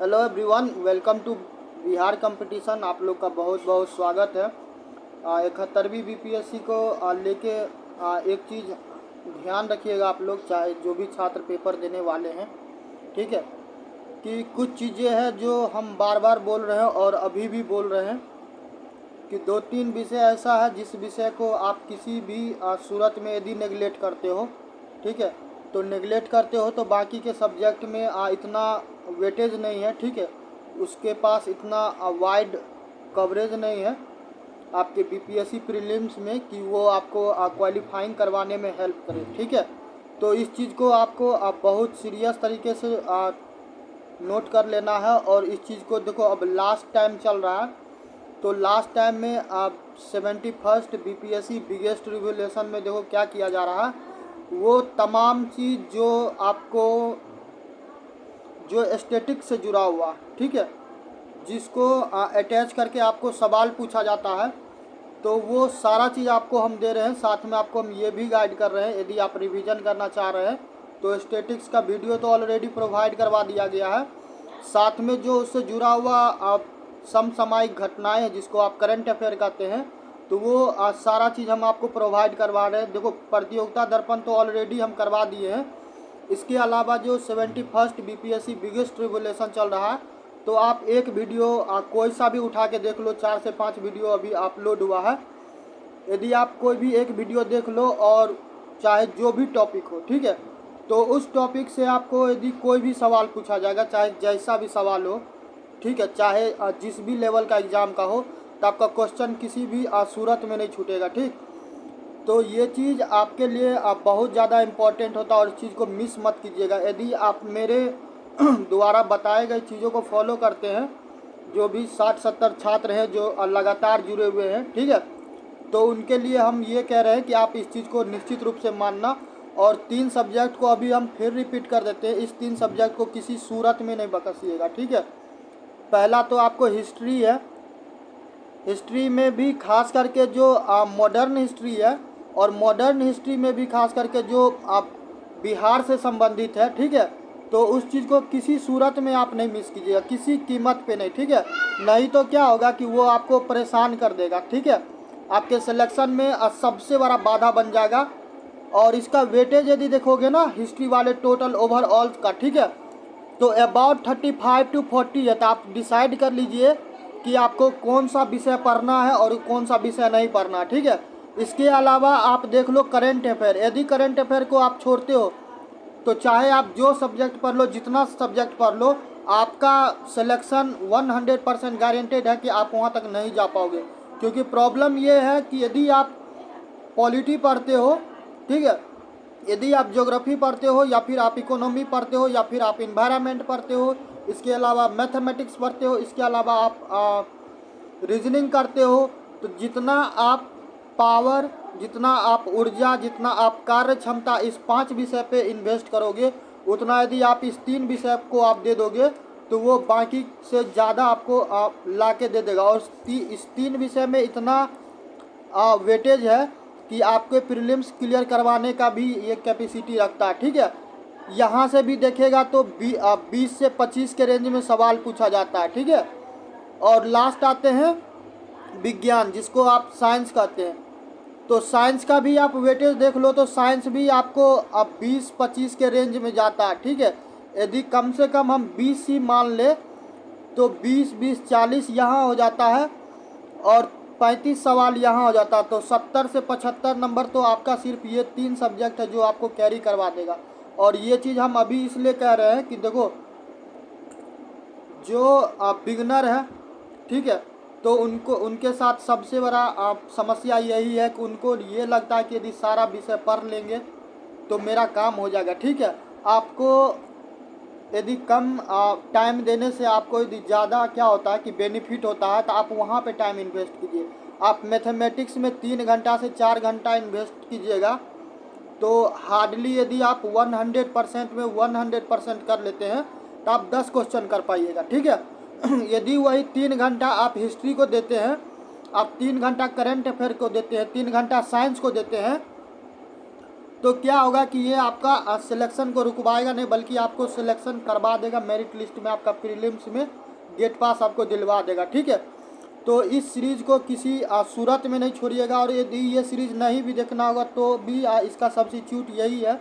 Hello everyone, welcome to Bihar competition. आप लोग का बहुत बहुत स्वागत है। 71वीं बीपीएससी को लेके एक चीज़ ध्यान रखिएगा आप लोग, चाहे जो भी छात्र पेपर देने वाले हैं, ठीक है, कि कुछ चीज़ें हैं जो हम बार बार बोल रहे हैं और अभी भी बोल रहे हैं कि 2-3 विषय ऐसा है जिस विषय को आप किसी भी सूरत में यदि नेगलेक्ट करते हो, ठीक है, तो नेगलेक्ट करते हो तो बाकी के सब्जेक्ट में इतना वेटेज नहीं है, ठीक है, उसके पास इतना वाइड कवरेज नहीं है आपके बीपीएससी प्रीलिम्स में कि वो आपको क्वालिफाइंग करवाने में हेल्प करे, ठीक है। तो इस चीज़ को आपको बहुत सीरियस तरीके से नोट कर लेना है। और इस चीज़ को देखो, अब लास्ट टाइम चल रहा है, तो लास्ट टाइम में आप 71st बीपीएससी बिगेस्ट रिवोल्यूशन में देखो क्या किया जा रहा है। वो तमाम चीज़ जो आपको जो स्टैटिक से जुड़ा हुआ, ठीक है, जिसको अटैच करके आपको सवाल पूछा जाता है, तो वो सारा चीज़ आपको हम दे रहे हैं। साथ में आपको हम ये भी गाइड कर रहे हैं, यदि आप रिवीजन करना चाह रहे हैं तो स्टैटिक्स का वीडियो तो ऑलरेडी प्रोवाइड करवा दिया गया है। साथ में जो उससे जुड़ा हुआ आप समसामयिक घटनाएं हैं, जिसको आप करंट अफेयर कहते हैं, तो वो सारा चीज़ हम आपको प्रोवाइड करवा रहे हैं। देखो, प्रतियोगिता दर्पण तो ऑलरेडी हम करवा दिए हैं। इसके अलावा जो 71st बीपीएससी बिगेस्ट रिवोल्यूशन चल रहा है, तो आप एक वीडियो कोई सा भी उठा के देख लो, 4 से 5 वीडियो अभी अपलोड हुआ है। यदि आप कोई भी एक वीडियो देख लो, और चाहे जो भी टॉपिक हो, ठीक है, तो उस टॉपिक से आपको यदि कोई भी सवाल पूछा जाएगा, चाहे जैसा भी सवाल हो, ठीक है, चाहे जिस भी लेवल का एग्ज़ाम का हो, तो आपका क्वेश्चन किसी भी सूरत में नहीं छूटेगा, ठीक। तो ये चीज़ आपके लिए बहुत ज़्यादा इम्पोर्टेंट होता है और इस चीज़ को मिस मत कीजिएगा। यदि आप मेरे द्वारा बताए गए चीज़ों को फॉलो करते हैं, जो भी 60-70 छात्र हैं जो लगातार जुड़े हुए हैं, ठीक है, तो उनके लिए हम ये कह रहे हैं कि आप इस चीज़ को निश्चित रूप से मानना। और 3 सब्जेक्ट को अभी हम फिर रिपीट कर देते हैं, इस 3 सब्जेक्ट को किसी सूरत में नहीं बकसिएगा, ठीक है। पहला तो आपको हिस्ट्री है। हिस्ट्री में भी खास करके जो मॉडर्न हिस्ट्री है, और मॉडर्न हिस्ट्री में भी खास करके जो आप बिहार से संबंधित है, ठीक है, तो उस चीज़ को किसी सूरत में आप नहीं मिस कीजिएगा, किसी कीमत पे नहीं, ठीक है। नहीं तो क्या होगा कि वो आपको परेशान कर देगा, ठीक है, आपके सिलेक्शन में सबसे बड़ा बाधा बन जाएगा। और इसका वेटेज यदि देखोगे ना, हिस्ट्री वाले टोटल ओवरऑल का, ठीक है, तो अबाउट 35 to 40 है। तो आप डिसाइड कर लीजिए कि आपको कौन सा विषय पढ़ना है और कौन सा विषय नहीं पढ़ना, ठीक है। इसके अलावा आप देख लो करंट अफेयर। यदि करंट अफेयर को आप छोड़ते हो, तो चाहे आप जो सब्जेक्ट पढ़ लो, जितना सब्जेक्ट पढ़ लो, आपका सिलेक्शन 100% गारंटेड है कि आप वहाँ तक नहीं जा पाओगे। क्योंकि प्रॉब्लम ये है कि यदि आप पॉलिटी पढ़ते हो, ठीक है, यदि आप ज्योग्राफी पढ़ते हो, या फिर आप इकोनॉमी पढ़ते हो, या फिर आप इन्वायरमेंट पढ़ते हो, इसके अलावा मैथमेटिक्स पढ़ते हो, इसके अलावा आप रीजनिंग करते हो, तो जितना आप पावर, जितना आप ऊर्जा, जितना आप कार्य क्षमता इस 5 विषय पे इन्वेस्ट करोगे, उतना यदि आप इस 3 विषय को आप दे दोगे, तो वो बाकी से ज़्यादा आपको ला के दे देगा। और इस 3 विषय में इतना वेटेज है कि आपके प्रीलिम्स क्लियर करवाने का भी ये कैपेसिटी रखता है, ठीक है। यहाँ से भी देखेगा तो 20 से 25 के रेंज में सवाल पूछा जाता है, ठीक है। और लास्ट आते हैं विज्ञान, जिसको आप साइंस कहते हैं। तो साइंस का भी आप वेटेज देख लो, तो साइंस भी आपको अब 20-25 के रेंज में जाता है, ठीक है। यदि कम से कम हम 20 ही मान ले, तो 20-20-40 यहाँ हो जाता है, और 35 सवाल यहाँ हो जाता है। तो 70 से 75 नंबर तो आपका सिर्फ ये 3 सब्जेक्ट है जो आपको कैरी करवा देगा। और ये चीज़ हम अभी इसलिए कह रहे हैं कि देखो, जो बिगनर है, ठीक है, तो उनको, उनके साथ सबसे बड़ा समस्या यही है कि उनको ये लगता है कि यदि सारा विषय पढ़ लेंगे तो मेरा काम हो जाएगा, ठीक है। आपको यदि कम टाइम देने से आपको यदि ज़्यादा क्या होता है कि बेनिफिट होता है, तो आप वहाँ पे टाइम इन्वेस्ट कीजिए। आप मैथमेटिक्स में 3 घंटा से 4 घंटा इन्वेस्ट कीजिएगा, तो हार्डली यदि आप 100% में 100% कर लेते हैं, तो आप 10 क्वेश्चन कर पाइएगा, ठीक है। यदि वही 3 घंटा आप हिस्ट्री को देते हैं, आप 3 घंटा करंट अफेयर को देते हैं, 3 घंटा साइंस को देते हैं, तो क्या होगा कि ये आपका सिलेक्शन को रुकवाएगा नहीं, बल्कि आपको सिलेक्शन करवा देगा, मेरिट लिस्ट में आपका प्रीलिम्स में गेट पास आपको दिलवा देगा। ठीक है, तो इस सीरीज़ को किसी सूरत में नहीं छोड़िएगा। और यदि ये सीरीज़ नहीं भी देखना होगा तो भी इसका सब्स्टिट्यूट यही है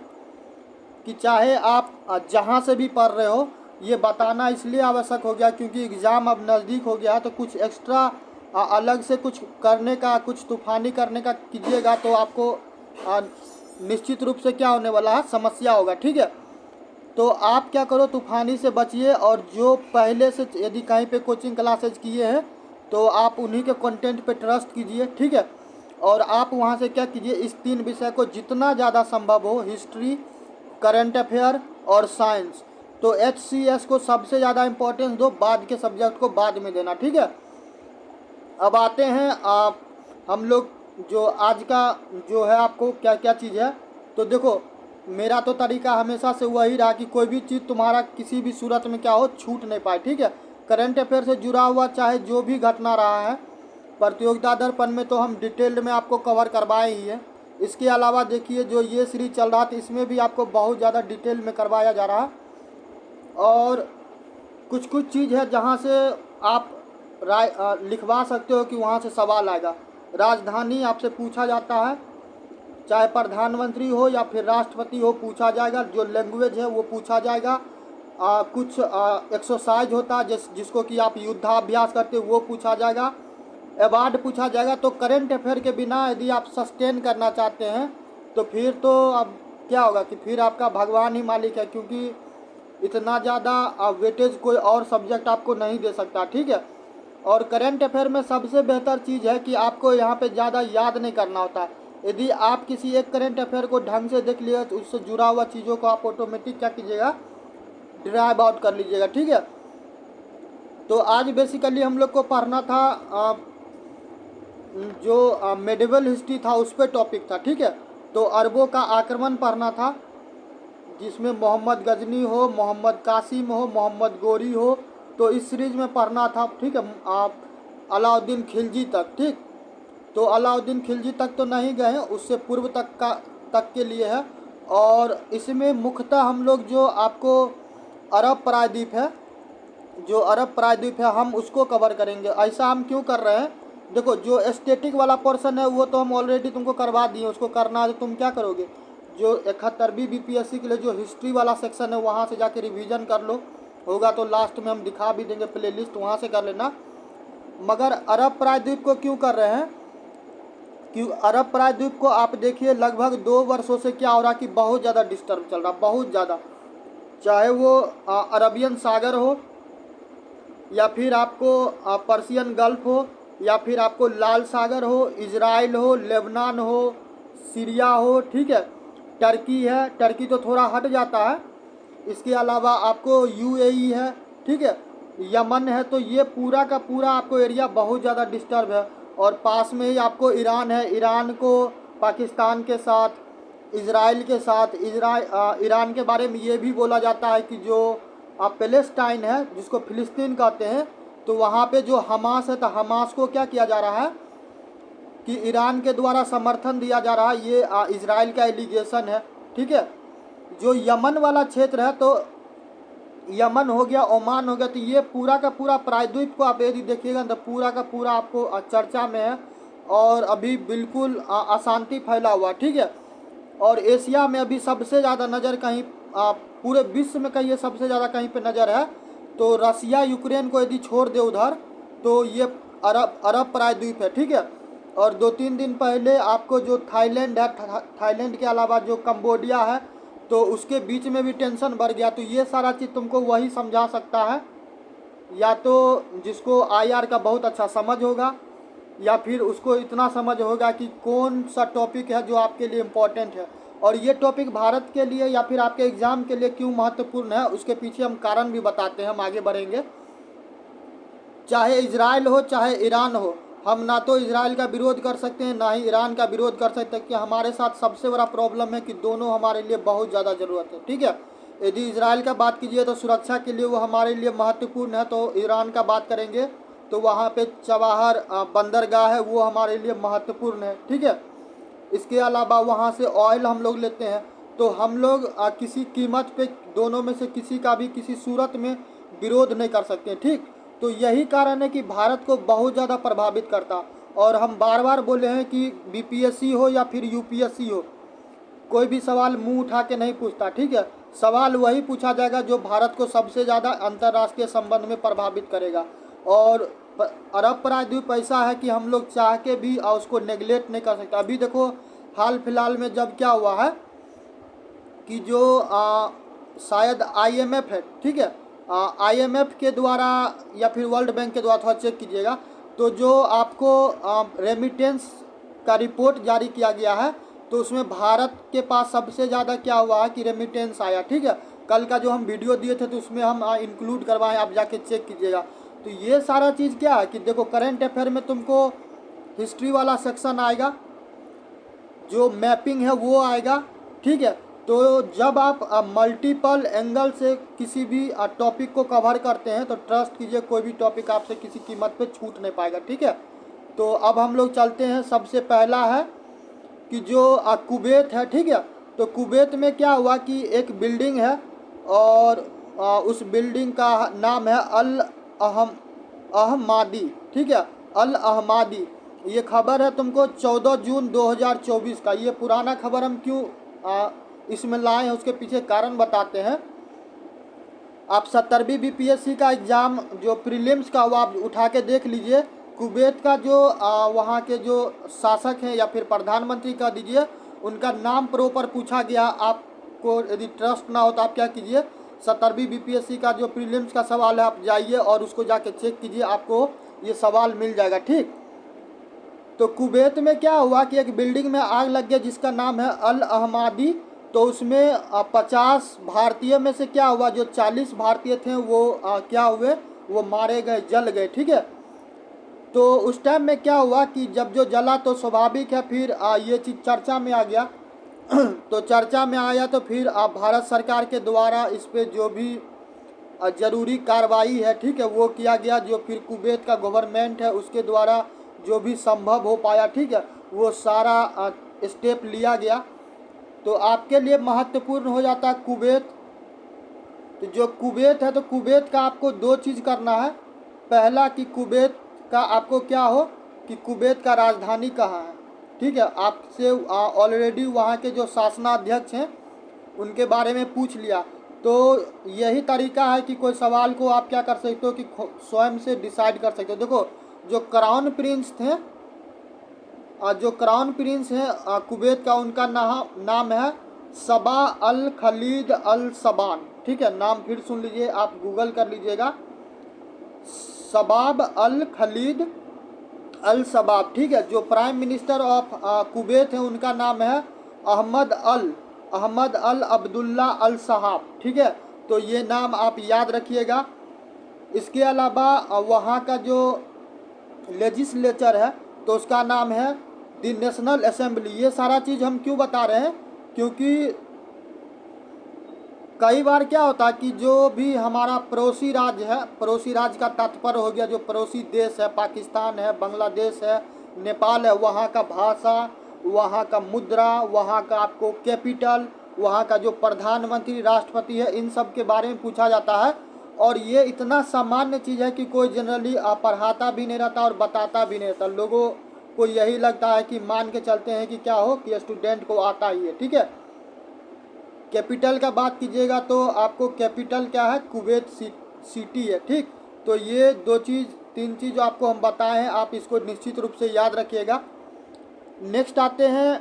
कि चाहे आप जहाँ से भी पढ़ रहे हो, ये बताना इसलिए आवश्यक हो गया क्योंकि एग्ज़ाम अब नज़दीक हो गया है। तो कुछ एक्स्ट्रा अलग से कुछ करने का, कुछ तूफ़ानी करने का कीजिएगा तो आपको निश्चित रूप से क्या होने वाला है, समस्या होगा। ठीक है, तो आप क्या करो, तूफ़ानी से बचिए। और जो पहले से यदि कहीं पे कोचिंग क्लासेज किए हैं तो आप उन्हीं के कंटेंट पे ट्रस्ट कीजिए। ठीक है, और आप वहाँ से क्या कीजिए, इस 3 विषय को जितना ज़्यादा संभव हो, हिस्ट्री, करंट अफेयर और साइंस, तो HCS को सबसे ज़्यादा इम्पोर्टेंस दो, बाद के सब्जेक्ट को बाद में देना। ठीक है, अब आते हैं हम लोग जो आज का जो है आपको क्या क्या चीज़ है। तो देखो, मेरा तो तरीका हमेशा से वही रहा कि कोई भी चीज़ तुम्हारा किसी भी सूरत में क्या हो, छूट नहीं पाए। ठीक है, करंट अफेयर से जुड़ा हुआ चाहे जो भी घटना रहा है, प्रतियोगिता दर्पण में तो हम डिटेल्ड में आपको कवर करवाए ही है। इसके अलावा देखिए, जो ये सीरीज चल रहा था इसमें भी आपको बहुत ज़्यादा डिटेल में करवाया जा रहा है। और कुछ कुछ चीज़ है जहाँ से आप राय लिखवा सकते हो कि वहाँ से सवाल आएगा। राजधानी आपसे पूछा जाता है, चाहे प्रधानमंत्री हो या फिर राष्ट्रपति हो, पूछा जाएगा। जो लैंग्वेज है वो पूछा जाएगा। कुछ एक्सरसाइज होता है जिसको कि आप युद्धाभ्यास करते हो, वो पूछा जाएगा। अवार्ड पूछा जाएगा। तो करंट अफेयर के बिना यदि आप सस्टेन करना चाहते हैं तो फिर तो अब क्या होगा कि फिर आपका भगवान ही मालिक है, क्योंकि इतना ज़्यादा वेटेज कोई और सब्जेक्ट आपको नहीं दे सकता। ठीक है, और करंट अफेयर में सबसे बेहतर चीज़ है कि आपको यहाँ पे ज़्यादा याद नहीं करना होता। यदि आप किसी एक करंट अफेयर को ढंग से देख लिए तो उससे जुड़ा हुआ चीज़ों को आप ऑटोमेटिक क्या कीजिएगा, ड्राइव आउट कर लीजिएगा। ठीक है, तो आज बेसिकली हम लोग को पढ़ना था जो मेडिवल हिस्ट्री था उस पर टॉपिक था। ठीक है, तो अरबों का आक्रमण पढ़ना था, जिसमें मोहम्मद गजनी हो, मोहम्मद कासिम हो, मोहम्मद गोरी हो, तो इस सीरीज़ में पढ़ना था। ठीक है, आप अलाउद्दीन खिलजी तक। ठीक, तो अलाउद्दीन खिलजी तक तो नहीं गए हैं, उससे पूर्व तक के लिए है। और इसमें मुख्यतः हम लोग जो आपको अरब प्रायद्वीप है, जो अरब प्रायद्वीप है हम उसको कवर करेंगे। ऐसा हम क्यों कर रहे हैं, देखो जो स्टैटिक वाला पोर्शन है वो तो हम ऑलरेडी तुमको करवा दिए, उसको करना है तो तुम क्या करोगे, जो 71वीं BPSC के लिए जो हिस्ट्री वाला सेक्शन है वहाँ से जाके रिवीजन कर लो। होगा तो लास्ट में हम दिखा भी देंगे प्लेलिस्ट, वहाँ से कर लेना। मगर अरब प्रायद्वीप को क्यों कर रहे हैं, कि अरब प्रायद्वीप को आप देखिए लगभग 2 वर्षों से क्या हो रहा कि बहुत ज़्यादा डिस्टर्ब चल रहा, बहुत ज़्यादा। चाहे वो अरबियन सागर हो, या फिर आपको पर्शियन गल्फ हो, या फिर आपको लाल सागर हो, इजराइल हो, लेबनान हो, सीरिया हो। ठीक है, टर्की है, टर्की तो थोड़ा हट जाता है। इसके अलावा आपको UAE है। ठीक है, यमन है। तो ये पूरा का पूरा आपको एरिया बहुत ज़्यादा डिस्टर्ब है। और पास में ही आपको ईरान है, ईरान को पाकिस्तान के साथ, इजराइल के साथ, ईरान के बारे में ये भी बोला जाता है कि जो पैलेस्टाइन है जिसको फिलिस्तीन कहते हैं, तो वहाँ पे जो हमास है, तो हमास को क्या किया जा रहा है कि ईरान के द्वारा समर्थन दिया जा रहा है, ये इजराइल का एलिगेशन है। ठीक है, जो यमन वाला क्षेत्र है, तो यमन हो गया, ओमान हो गया, तो ये पूरा का पूरा प्रायद्वीप को आप यदि देखिएगा तो पूरा का पूरा आपको चर्चा में है और अभी बिल्कुल अशांति फैला हुआ। ठीक है, और एशिया में अभी सबसे ज़्यादा नज़र कहीं पूरे विश्व में कहीं सबसे ज़्यादा कहीं पे नज़र है तो रसिया यूक्रेन को यदि छोड़ दे उधर, तो ये अरब प्रायद्वीप है। ठीक है, और 2-3 दिन पहले आपको जो थाईलैंड है, थाईलैंड के अलावा जो कंबोडिया है, तो उसके बीच में भी टेंशन बढ़ गया। तो ये सारा चीज़ तुमको वही समझा सकता है, या तो जिसको IR का बहुत अच्छा समझ होगा, या फिर उसको इतना समझ होगा कि कौन सा टॉपिक है जो आपके लिए इम्पोर्टेंट है। और ये टॉपिक भारत के लिए या फिर आपके एग्ज़ाम के लिए क्यों महत्वपूर्ण है, उसके पीछे हम कारण भी बताते हैं, हम आगे बढ़ेंगे। चाहे इजराइल हो चाहे ईरान हो, हम ना तो इजराइल का विरोध कर सकते हैं ना ही ईरान का विरोध कर सकते हैं, कि हमारे साथ सबसे बड़ा प्रॉब्लम है कि दोनों हमारे लिए बहुत ज़्यादा ज़रूरत है। ठीक है, यदि इजराइल का बात कीजिए तो सुरक्षा के लिए वो हमारे लिए महत्वपूर्ण है, तो ईरान का बात करेंगे तो वहाँ पे चबाहर बंदरगाह है, वो हमारे लिए महत्वपूर्ण है। ठीक है, इसके अलावा वहाँ से ऑयल हम लोग लेते हैं। तो हम लोग किसी कीमत पे दोनों में से किसी का भी किसी सूरत में विरोध नहीं कर सकते, ठीक। तो यही कारण है कि भारत को बहुत ज़्यादा प्रभावित करता। और हम बार बार बोले हैं कि बीपीएससी हो या फिर यूपीएससी हो, कोई भी सवाल मुंह उठा के नहीं पूछता, ठीक है। सवाल वही पूछा जाएगा जो भारत को सबसे ज़्यादा अंतर्राष्ट्रीय संबंध में प्रभावित करेगा। और अरब प्रायद्वीप ऐसा है कि हम लोग चाह के भी उसको नेगलेक्ट नहीं कर सकते। अभी देखो हाल फिलहाल में जब क्या हुआ है कि जो शायद आईएमएफ है, ठीक है, आईएमएफ के द्वारा या फिर वर्ल्ड बैंक के द्वारा, थोड़ा चेक कीजिएगा, तो जो आपको रेमिटेंस का रिपोर्ट जारी किया गया है, तो उसमें भारत के पास सबसे ज़्यादा क्या हुआ है कि रेमिटेंस आया, ठीक है। कल का जो हम वीडियो दिए थे तो उसमें हम इंक्लूड करवाएं, आप जाके चेक कीजिएगा। तो ये सारा चीज़ क्या है कि देखो करंट अफेयर में तुमको हिस्ट्री वाला सेक्शन आएगा, जो मैपिंग है वो आएगा, ठीक है। तो जब आप मल्टीपल एंगल से किसी भी टॉपिक को कवर करते हैं तो ट्रस्ट कीजिए कोई भी टॉपिक आपसे किसी कीमत पे छूट नहीं पाएगा, ठीक है। तो अब हम लोग चलते हैं, सबसे पहला है कि जो कुवैत है, ठीक है। तो कुवैत में क्या हुआ कि एक बिल्डिंग है और उस बिल्डिंग का नाम है अल अहमादी, ठीक है, अल अहमादी। ये खबर है तुमको 14 जून 2024 का। ये पुराना खबर हम क्यों इसमें लाए हैं उसके पीछे कारण बताते हैं। आप 70वीं बीपीएससी का एग्ज़ाम जो प्रीलिम्स का हुआ आप उठा के देख लीजिए। कुवैत का जो वहाँ के जो शासक हैं या फिर प्रधानमंत्री का दीजिए, उनका नाम प्रॉपर पूछा गया। आपको यदि ट्रस्ट ना हो तो आप क्या कीजिए, 70वीं बीपीएससी का जो प्रीलिम्स का सवाल है आप जाइए और उसको जाके चेक कीजिए, आपको ये सवाल मिल जाएगा, ठीक। तो कुवैत में क्या हुआ कि एक बिल्डिंग में आग लग गया जिसका नाम है अल अहमादी। तो उसमें 50 भारतीय में से क्या हुआ, जो 40 भारतीय थे वो क्या हुए, वो मारे गए, जल गए, ठीक है। तो उस टाइम में क्या हुआ कि जब जो जला तो स्वाभाविक है फिर ये चीज़ चर्चा में आ गया। तो चर्चा में आया तो फिर भारत सरकार के द्वारा इस पर जो भी ज़रूरी कार्रवाई है, ठीक है, वो किया गया। जो फिर कुवैत का गवर्नमेंट है उसके द्वारा जो भी संभव हो पाया, ठीक है, वो सारा स्टेप लिया गया। तो आपके लिए महत्वपूर्ण हो जाता है कुवैत। तो जो कुवैत है, तो कुवैत का आपको दो चीज़ करना है। पहला कि कुवैत का आपको क्या हो कि कुवैत का राजधानी कहाँ है, ठीक है। आपसे ऑलरेडी वहाँ के जो शासनाध्यक्ष हैं उनके बारे में पूछ लिया। तो यही तरीका है कि कोई सवाल को आप क्या कर सकते हो कि स्वयं से डिसाइड कर सकते हो। देखो जो क्राउन प्रिंस थे, जो क्राउन प्रिंस हैं कुवैत का, उनका नाम है सबा अल खलीद अल सबान, ठीक है। नाम फिर सुन लीजिए, आप गूगल कर लीजिएगा, शबाब अल खलीद अल शबाब, ठीक है। जो प्राइम मिनिस्टर ऑफ कुवैत है उनका नाम है अहमद अल अब्दुल्ला अल सहाब, ठीक है। तो ये नाम आप याद रखिएगा। इसके अलावा वहाँ का जो लेजिस्लेचर है तो उसका नाम है द नेशनल असेंबली। ये सारा चीज़ हम क्यों बता रहे हैं, क्योंकि कई बार क्या होता है कि जो भी हमारा पड़ोसी राज्य है, पड़ोसी राज्य का तात्पर्य हो गया जो पड़ोसी देश है, पाकिस्तान है, बांग्लादेश है, नेपाल है, वहाँ का भाषा, वहाँ का मुद्रा, वहाँ का आपको कैपिटल, वहाँ का जो प्रधानमंत्री राष्ट्रपति है, इन सब के बारे में पूछा जाता है। और ये इतना सामान्य चीज़ है कि कोई जनरली पढ़ाता भी नहीं रहता और बताता भी नहीं रहता। लोगों को यही लगता है कि मान के चलते हैं कि क्या हो कि स्टूडेंट को आता ही है, ठीक है। कैपिटल का बात कीजिएगा तो आपको कैपिटल क्या है, कुवैत सिटी है, ठीक। तो ये तीन चीज़ आपको हम बताए हैं, आप इसको निश्चित रूप से याद रखिएगा। नेक्स्ट आते हैं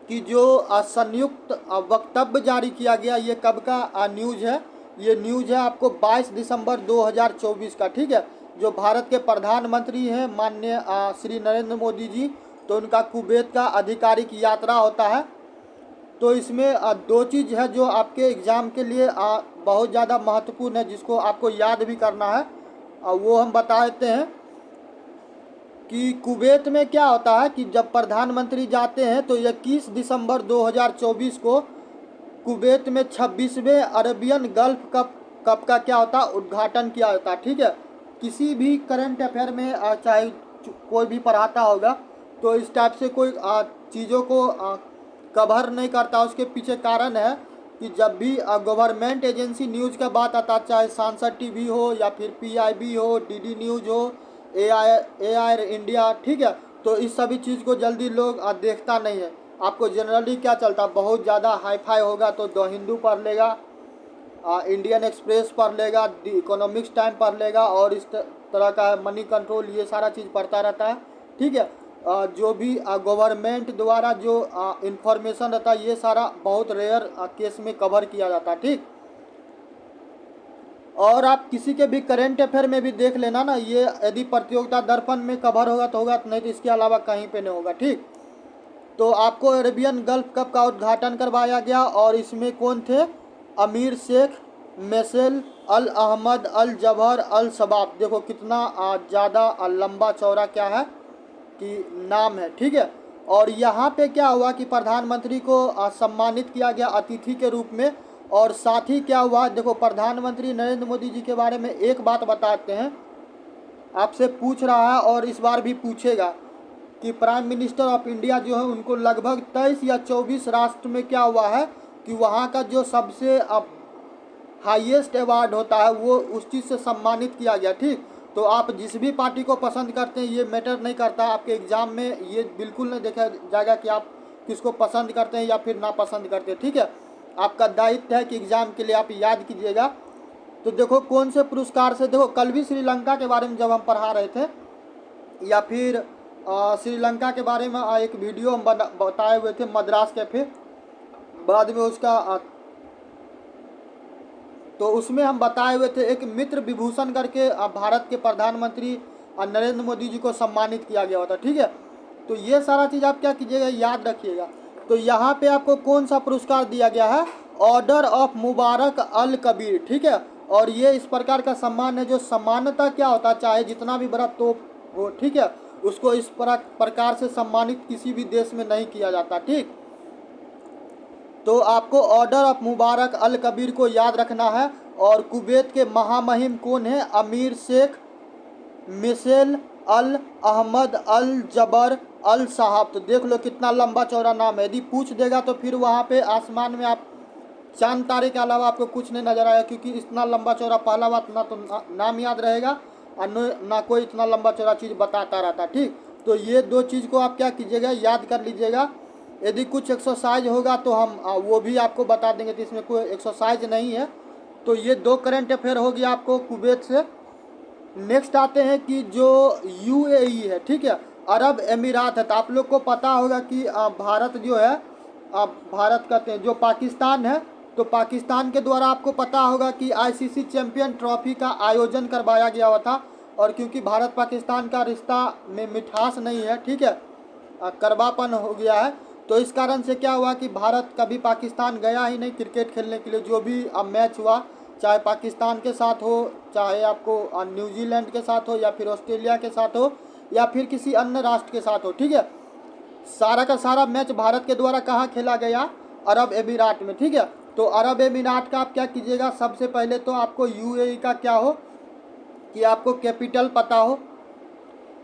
कि जो संयुक्त वक्तव्य जारी किया गया, ये कब का न्यूज़ है, ये न्यूज़ है आपको 22 दिसंबर 2024 का, ठीक है। जो भारत के प्रधानमंत्री हैं माननीय श्री नरेंद्र मोदी जी, तो उनका कुवैत का आधिकारिक यात्रा होता है। तो इसमें दो चीज़ है जो आपके एग्ज़ाम के लिए बहुत ज़्यादा महत्वपूर्ण है, जिसको आपको याद भी करना है, वो हम बता देते हैं कि कुवैत में क्या होता है कि जब प्रधानमंत्री जाते हैं तो 21 दिसंबर 2024 को कुवैत में 26वें अरेबियन गल्फ कप का क्या होता है, उद्घाटन किया जाता है, ठीक है। किसी भी करंट अफेयर में चाहे कोई भी पढ़ाता होगा तो इस टाइप से कोई चीज़ों को कवर नहीं करता। उसके पीछे कारण है कि जब भी गवर्नमेंट एजेंसी न्यूज़ का बात आता, चाहे सांसद टीवी हो या फिर पीआईबी हो, डीडी न्यूज़ हो, एआई इंडिया, ठीक है, तो इस सभी चीज़ को जल्दी लोग देखता नहीं है। आपको जनरली क्या चलता, बहुत ज़्यादा हाईफाई होगा तो द हिंदू पढ़ लेगा, इंडियन एक्सप्रेस पढ़ लेगा, द इकोनॉमिक्स टाइम पढ़ लेगा, और इस तरह का मनी कंट्रोल, ये सारा चीज़ पढ़ता रहता है, ठीक है। जो भी गवर्नमेंट द्वारा जो इंफॉर्मेशन रहता है, ये सारा बहुत रेयर केस में कवर किया जाता है, ठीक। और आप किसी के भी करेंट अफेयर में भी देख लेना ना, ये यदि प्रतियोगिता दर्पण में कवर होगा तो होगा, नहीं तो इसके अलावा कहीं पे नहीं होगा, ठीक। तो आपको अरेबियन गल्फ कप का उद्घाटन करवाया गया, और इसमें कौन थे, अमीर शेख मेसेल अल अहमद अल जबर अल शबाब। देखो कितना ज़्यादा लंबा चौड़ा क्या है कि नाम है, ठीक है। और यहाँ पे क्या हुआ कि प्रधानमंत्री को सम्मानित किया गया अतिथि के रूप में, और साथ ही क्या हुआ, देखो प्रधानमंत्री नरेंद्र मोदी जी के बारे में एक बात बताते हैं, आपसे पूछ रहा है और इस बार भी पूछेगा कि प्राइम मिनिस्टर ऑफ इंडिया जो है उनको लगभग 23 या 24 राष्ट्र में क्या हुआ है कि वहाँ का जो सबसे हाईएस्ट अवार्ड होता है वो उस चीज़ से सम्मानित किया गया, ठीक। तो आप जिस भी पार्टी को पसंद करते हैं ये मैटर नहीं करता, आपके एग्ज़ाम में ये बिल्कुल नहीं देखा जाएगा कि आप किसको पसंद करते हैं या फिर नापसंद करते हैं, ठीक है। आपका दायित्व है कि एग्ज़ाम के लिए आप याद कीजिएगा। तो देखो कौन से पुरस्कार से, देखो कल भी श्रीलंका के बारे में जब हम पढ़ा रहे थे, या फिर श्रीलंका के बारे में एक वीडियो हम बताए हुए थे, मद्रास कैफे, बाद में उसका तो उसमें हम बताए हुए थे एक मित्र विभूषण करके भारत के प्रधानमंत्री नरेंद्र मोदी जी को सम्मानित किया गया होता, ठीक है। तो ये सारा चीज़ आप क्या कीजिएगा, याद रखिएगा। तो यहाँ पे आपको कौन सा पुरस्कार दिया गया है, ऑर्डर ऑफ मुबारक अल कबीर, ठीक है। और ये इस प्रकार का सम्मान है जो सामान्यतः क्या होता है, चाहे जितना भी बड़ा तोप हो, ठीक है, उसको इस प्रकार से सम्मानित किसी भी देश में नहीं किया जाता, ठीक। तो आपको ऑर्डर ऑफ मुबारक अल कबीर को याद रखना है। और कुवैत के महामहिम कौन है, अमीर शेख मिशेल अल अहमद अल जबर अल साहब। तो देख लो कितना लंबा चौड़ा नाम है, यदि पूछ देगा तो फिर वहाँ पे आसमान में आप चांद तारे के अलावा आपको कुछ नहीं नज़र आएगा, क्योंकि इतना लंबा चौड़ा, पहला बात ना तो नाम याद रहेगा और ना कोई इतना लंबा चौड़ा चीज़ बताता रहता, ठीक। तो ये दो चीज़ को आप क्या कीजिएगा, याद कर लीजिएगा। यदि कुछ एक्सरसाइज होगा तो हम वो भी आपको बता देंगे, तो इसमें कोई एक्सरसाइज नहीं है। तो ये दो करंट अफेयर हो गया आपको कुवैत से। नेक्स्ट आते हैं कि जो यूएई है, ठीक है, अरब अमीरात है। तो आप लोग को पता होगा कि भारत जो है, भारत कहते हैं जो पाकिस्तान है, तो पाकिस्तान के द्वारा आपको पता होगा कि आईसीसी चैंपियन ट्रॉफी का आयोजन करवाया गया हुआ था। और क्योंकि भारत पाकिस्तान का रिश्ता में मिठास नहीं है, ठीक है, कड़वापन हो गया है, तो इस कारण से क्या हुआ कि भारत कभी पाकिस्तान गया ही नहीं क्रिकेट खेलने के लिए। जो भी अब मैच हुआ, चाहे पाकिस्तान के साथ हो, चाहे आपको न्यूजीलैंड के साथ हो, या फिर ऑस्ट्रेलिया के साथ हो, या फिर किसी अन्य राष्ट्र के साथ हो, ठीक है, सारा का सारा मैच भारत के द्वारा कहाँ खेला गया, अरब अमीरात में, ठीक है। तो अरब अमीरात का आप क्या कीजिएगा, सबसे पहले तो आपको यूएई का क्या हो कि आपको कैपिटल पता हो।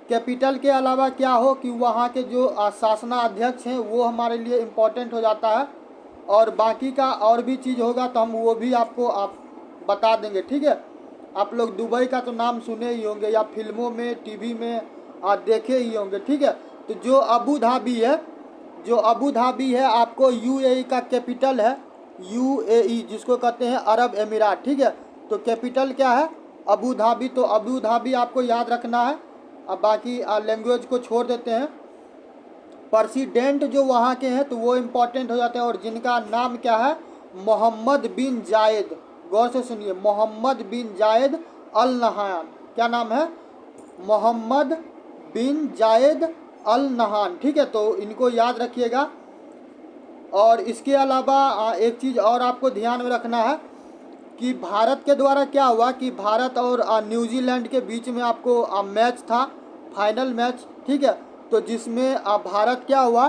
कैपिटल के अलावा क्या हो कि वहाँ के जो शासनाध्यक्ष हैं वो हमारे लिए इम्पोर्टेंट हो जाता है। और बाकी का और भी चीज़ होगा तो हम वो भी आपको बता देंगे, ठीक है। आप लोग दुबई का तो नाम सुने ही होंगे, या फिल्मों में, टीवी में देखे ही होंगे, ठीक है। तो जो अबू धाबी है, जो अबू धाबी है आपको यूएई का कैपिटल है, यूएई जिसको कहते हैं अरब अमीरात, ठीक है। तो कैपिटल क्या है, अबू धाबी। तो अबू धाबी आपको याद रखना है। अब बाकी लैंग्वेज को छोड़ देते हैं। प्रेसिडेंट जो वहाँ के हैं तो वो इम्पोर्टेंट हो जाते हैं, और जिनका नाम क्या है, मोहम्मद बिन जायद। गौर से सुनिए, मोहम्मद बिन जायद अल नहान। क्या नाम है, मोहम्मद बिन जायद अल नहान, ठीक है। तो इनको याद रखिएगा। और इसके अलावा एक चीज़ और आपको ध्यान में रखना है कि भारत के द्वारा क्या हुआ कि भारत और न्यूजीलैंड के बीच में आपको मैच था, फाइनल मैच, ठीक है। तो जिसमें भारत क्या हुआ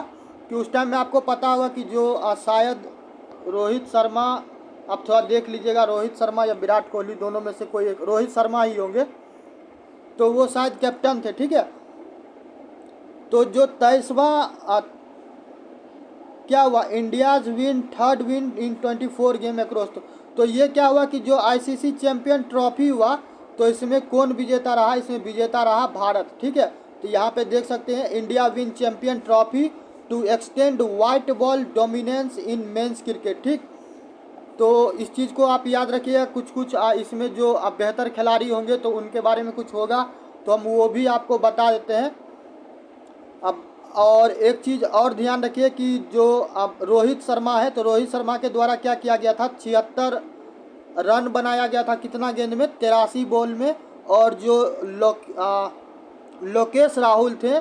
कि उस टाइम में आपको पता होगा कि जो शायद रोहित शर्मा, आप थोड़ा देख लीजिएगा, रोहित शर्मा या विराट कोहली, दोनों में से कोई एक, रोहित शर्मा ही होंगे, तो वो शायद कैप्टन थे, ठीक है। तो जो 23वां क्या हुआ, India's win third win in 24 game across. तो ये क्या हुआ कि जो आईसीसी चैंपियन ट्रॉफी हुआ, तो इसमें कौन विजेता रहा, इसमें विजेता रहा भारत। ठीक है, तो यहाँ पे देख सकते हैं India win champion trophy to extend white ball dominance in men's cricket. ठीक, तो इस चीज़ को आप याद रखिएगा। कुछ कुछ इसमें जो बेहतर खिलाड़ी होंगे तो उनके बारे में कुछ होगा, तो हम वो भी आपको बता देते हैं। अब और एक चीज़ और ध्यान रखिए कि जो अब रोहित शर्मा है, तो रोहित शर्मा के द्वारा क्या किया गया था, 76 रन बनाया गया था कितना गेंद में, 83 बॉल में। और जो लोकेश राहुल थे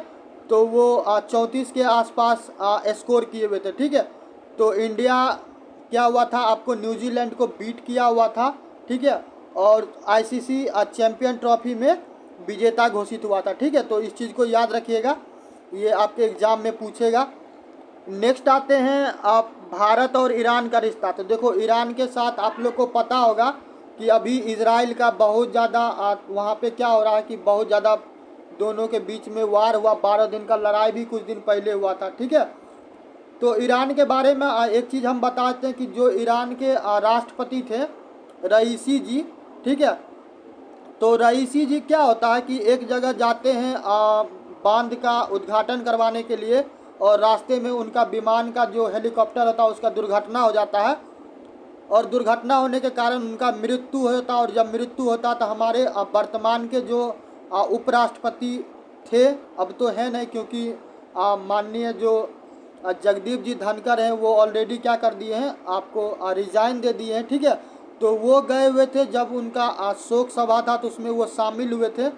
तो वो 34 के आसपास स्कोर किए हुए थे। ठीक है, तो इंडिया क्या हुआ था, आपको न्यूजीलैंड को बीट किया हुआ था। ठीक है, और आईसीसी चैंपियन ट्रॉफी में विजेता घोषित हुआ था। ठीक है, तो इस चीज़ को याद रखिएगा, ये आपके एग्ज़ाम में पूछेगा। नेक्स्ट आते हैं आप भारत और ईरान का रिश्ता। तो देखो ईरान के साथ आप लोग को पता होगा कि अभी इजराइल का बहुत ज़्यादा वहाँ पे क्या हो रहा है कि बहुत ज़्यादा दोनों के बीच में वार हुआ, 12 दिन का लड़ाई भी कुछ दिन पहले हुआ था। ठीक है, तो ईरान के बारे में एक चीज़ हम बताते हैं कि जो ईरान के राष्ट्रपति थे रईसी जी। ठीक है, तो रईसी जी क्या होता है कि एक जगह जाते हैं बांध का उद्घाटन करवाने के लिए, और रास्ते में उनका विमान का जो हेलीकॉप्टर होता है उसका दुर्घटना हो जाता है, और दुर्घटना होने के कारण उनका मृत्यु होता है। और जब मृत्यु होता तो हमारे वर्तमान के जो उपराष्ट्रपति थे, अब तो है नहीं क्योंकि माननीय जो जगदीप जी धनखड़ हैं वो ऑलरेडी क्या कर दिए हैं, आपको रिज़ाइन दे दिए हैं। ठीक है, तो वो गए हुए थे जब उनका शोक सभा था तो उसमें वो शामिल हुए थे।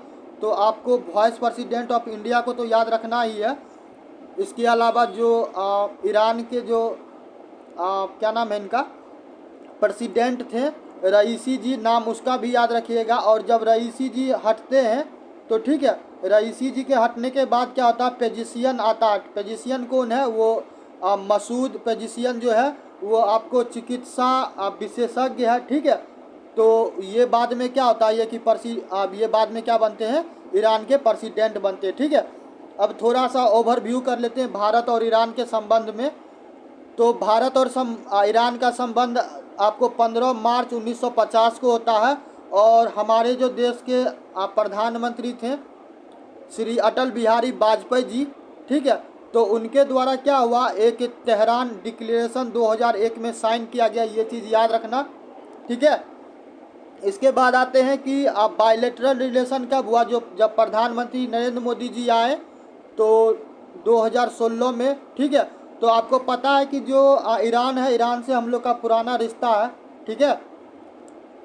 तो आपको वाइस प्रेसिडेंट ऑफ इंडिया को तो याद रखना ही है। इसके अलावा जो ईरान के जो क्या नाम है इनका, प्रेसिडेंट थे रईसी जी, नाम उसका भी याद रखिएगा। और जब रईसी जी हटते हैं तो ठीक है, रईसी जी के हटने के बाद क्या होता है, पेजिशियन आता है। पेजिशियन कौन है, वो मसूद पेजिशियन जो है वो आपको चिकित्सा विशेषज्ञ है। ठीक है, तो ये बाद में क्या होता है ये कि ये बाद में क्या बनते हैं, ईरान के प्रेसिडेंट बनते हैं। ठीक है, अब थोड़ा सा ओवरव्यू कर लेते हैं भारत और ईरान के संबंध में। तो भारत और ईरान का संबंध आपको 15 मार्च 1950 को होता है। और हमारे जो देश के प्रधानमंत्री थे श्री अटल बिहारी वाजपेयी जी। ठीक है, तो उनके द्वारा क्या हुआ, एक तेहरान डिक्लेरेशन 2001 में साइन किया गया, ये चीज़ याद रखना। ठीक है, इसके बाद आते हैं कि बायलैटरल रिलेशन कब हुआ, जो जब प्रधानमंत्री नरेंद्र मोदी जी आए तो 2016 में। ठीक है, तो आपको पता है कि जो ईरान है, ईरान से हम लोग का पुराना रिश्ता है। ठीक है,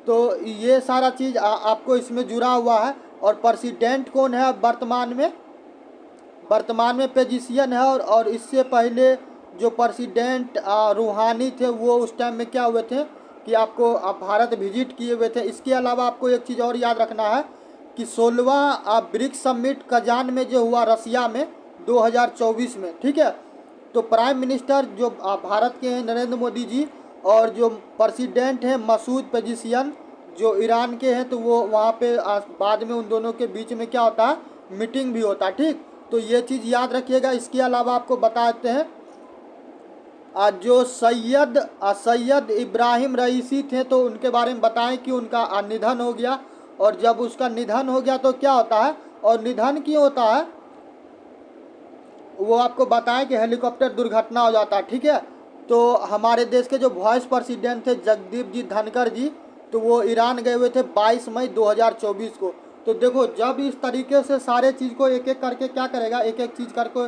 तो ये सारा चीज़ आपको इसमें जुड़ा हुआ है। और प्रेसिडेंट कौन है वर्तमान में, वर्तमान में पेजिशियन है। और इससे पहले जो प्रेसिडेंट रूहानी थे वो उस टाइम में क्या हुए थे कि आपको भारत विजिट किए हुए थे। इसके अलावा आपको एक चीज़ और याद रखना है कि 16वां ब्रिक्स समिट कजान में जो हुआ रसिया में 2024 में। ठीक है, तो प्राइम मिनिस्टर जो भारत के हैं नरेंद्र मोदी जी, और जो प्रेसिडेंट हैं मसूद पेजिशियन जो ईरान के हैं, तो वो वहाँ पे बाद में उन दोनों के बीच में क्या होता है, मीटिंग भी होता है। ठीक, तो ये चीज़ याद रखिएगा। इसके अलावा आपको बता देते हैं जो सैयद इब्राहिम रईसी थे, तो उनके बारे में बताएं कि उनका निधन हो गया। और जब उसका निधन हो गया तो क्या होता है, और निधन क्यों होता है वो आपको बताएं कि हेलीकॉप्टर दुर्घटना हो जाता है। ठीक है, तो हमारे देश के जो वाइस प्रेसिडेंट थे जगदीप जी धनखड़ जी, तो वो ईरान गए हुए थे 22 मई 2024 को। तो देखो जब इस तरीके से सारे चीज़ को एक एक करके क्या करेगा, एक एक चीज़ करके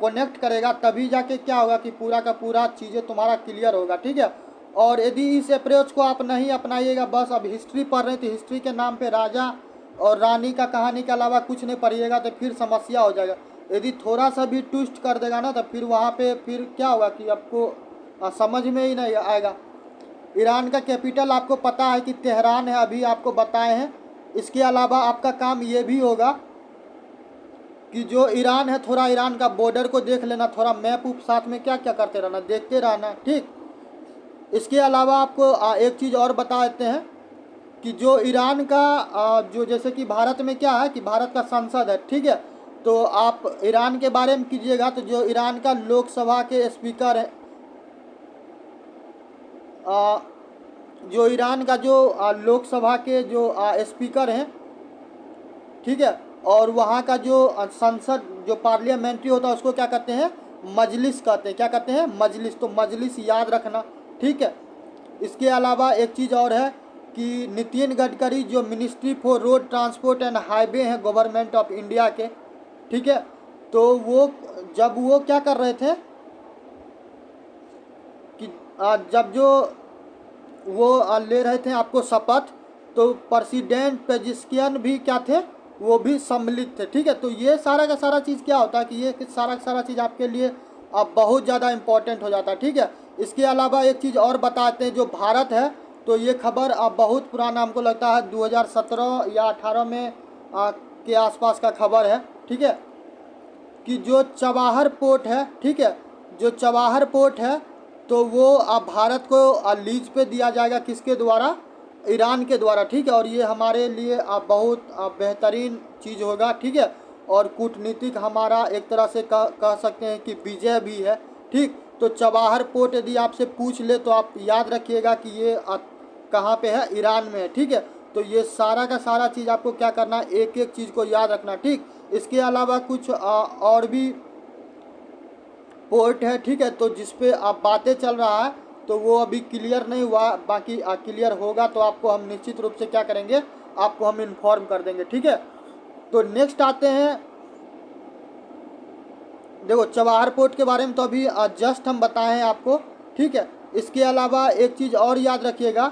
कनेक्ट करेगा, तभी जाके क्या होगा कि पूरा का पूरा चीज़ें तुम्हारा क्लियर होगा। ठीक है, और यदि इस अप्रोच को आप नहीं अपनाइएगा, बस अब हिस्ट्री पढ़ रहे तो हिस्ट्री के नाम पे राजा और रानी का कहानी के अलावा कुछ नहीं पढ़िएगा तो फिर समस्या हो जाएगा। यदि थोड़ा सा भी ट्विस्ट कर देगा ना तो फिर वहाँ पे फिर क्या होगा कि आपको समझ में ही नहीं आएगा। ईरान का कैपिटल आपको पता है कि तेहरान है, अभी आपको बताए हैं। इसके अलावा आपका काम ये भी होगा कि जो ईरान है, थोड़ा ईरान का बॉर्डर को देख लेना, थोड़ा मैप उप साथ में क्या क्या करते रहना, देखते रहना। ठीक, इसके अलावा आपको एक चीज़ और बता देते हैं कि जो ईरान का जो जैसे कि भारत में क्या है कि भारत का संसद है। ठीक है, तो आप ईरान के बारे में कीजिएगा तो जो ईरान का लोकसभा के स्पीकर है, जो ईरान का जो लोकसभा के जो स्पीकर हैं, ठीक है, और वहाँ का जो संसद जो पार्लियामेंट्री होता है उसको क्या कहते हैं, मजलिस कहते हैं। क्या कहते हैं, मजलिस। तो मजलिस याद रखना, ठीक है। इसके अलावा एक चीज़ और है कि नितिन गडकरी जो ministry for road transport and highway हैं गवर्नमेंट ऑफ इंडिया के, ठीक है, तो वो जब वो क्या कर रहे थे कि जब जो वो ले रहे थे आपको शपथ, तो प्रेसिडेंट पेजिस्कियन भी क्या थे, वो भी सम्मिलित थे, ठीक है। तो ये सारा का सारा चीज़ क्या होता है कि ये सारा का सारा चीज़ आपके लिए अब बहुत ज़्यादा इम्पोर्टेंट हो जाता है, ठीक है। इसके अलावा एक चीज़ और बताते हैं, जो भारत है, तो ये खबर अब बहुत पुराना, हमको लगता है 2017 या 18 में के आसपास का खबर है, ठीक है, कि जो चबाहर पोर्ट है, ठीक है, जो चबाहर पोर्ट है, तो वो अब भारत को लीज पे दिया जाएगा, किसके द्वारा, ईरान के द्वारा, ठीक है। और ये हमारे लिए बहुत बेहतरीन चीज़ होगा, ठीक है, और कूटनीतिक हमारा एक तरह से कह सकते हैं कि विजय भी है, ठीक। तो चबाहर पोर्ट यदि आपसे पूछ ले तो आप याद रखिएगा कि ये कहाँ पे है, ईरान में है, ठीक है। तो ये सारा का सारा चीज़ आपको क्या करना है, एक एक चीज़ को याद रखना, ठीक। इसके अलावा कुछ और भी पोर्ट है, ठीक है, तो जिस पे आप बातें चल रहा है, तो वो अभी क्लियर नहीं हुआ, बाकी क्लियर होगा तो आपको हम निश्चित रूप से क्या करेंगे, आपको हम इन्फॉर्म कर देंगे, ठीक है। तो नेक्स्ट आते हैं, देखो चबाहर पोर्ट के बारे में तो अभी जस्ट हम बताए हैं आपको, ठीक है। इसके अलावा एक चीज़ और याद रखिएगा,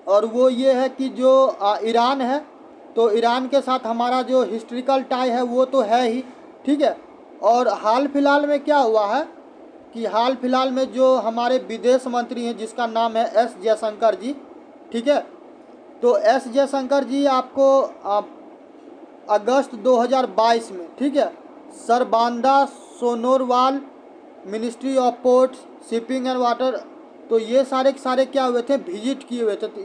और वो ये है कि जो ईरान है, तो ईरान के साथ हमारा जो हिस्ट्रिकल टाई है वो तो है ही, ठीक है। और हाल फिलहाल में क्या हुआ है कि हाल फिलहाल में जो हमारे विदेश मंत्री हैं जिसका नाम है एस जयशंकर जी, ठीक है, तो एस जयशंकर जी आपको अगस्त 2022 में, ठीक है, Sarbananda Sonowal ministry of ports shipping and water, तो ये सारे के सारे क्या हुए थे, विजिट किए हुए थे। तो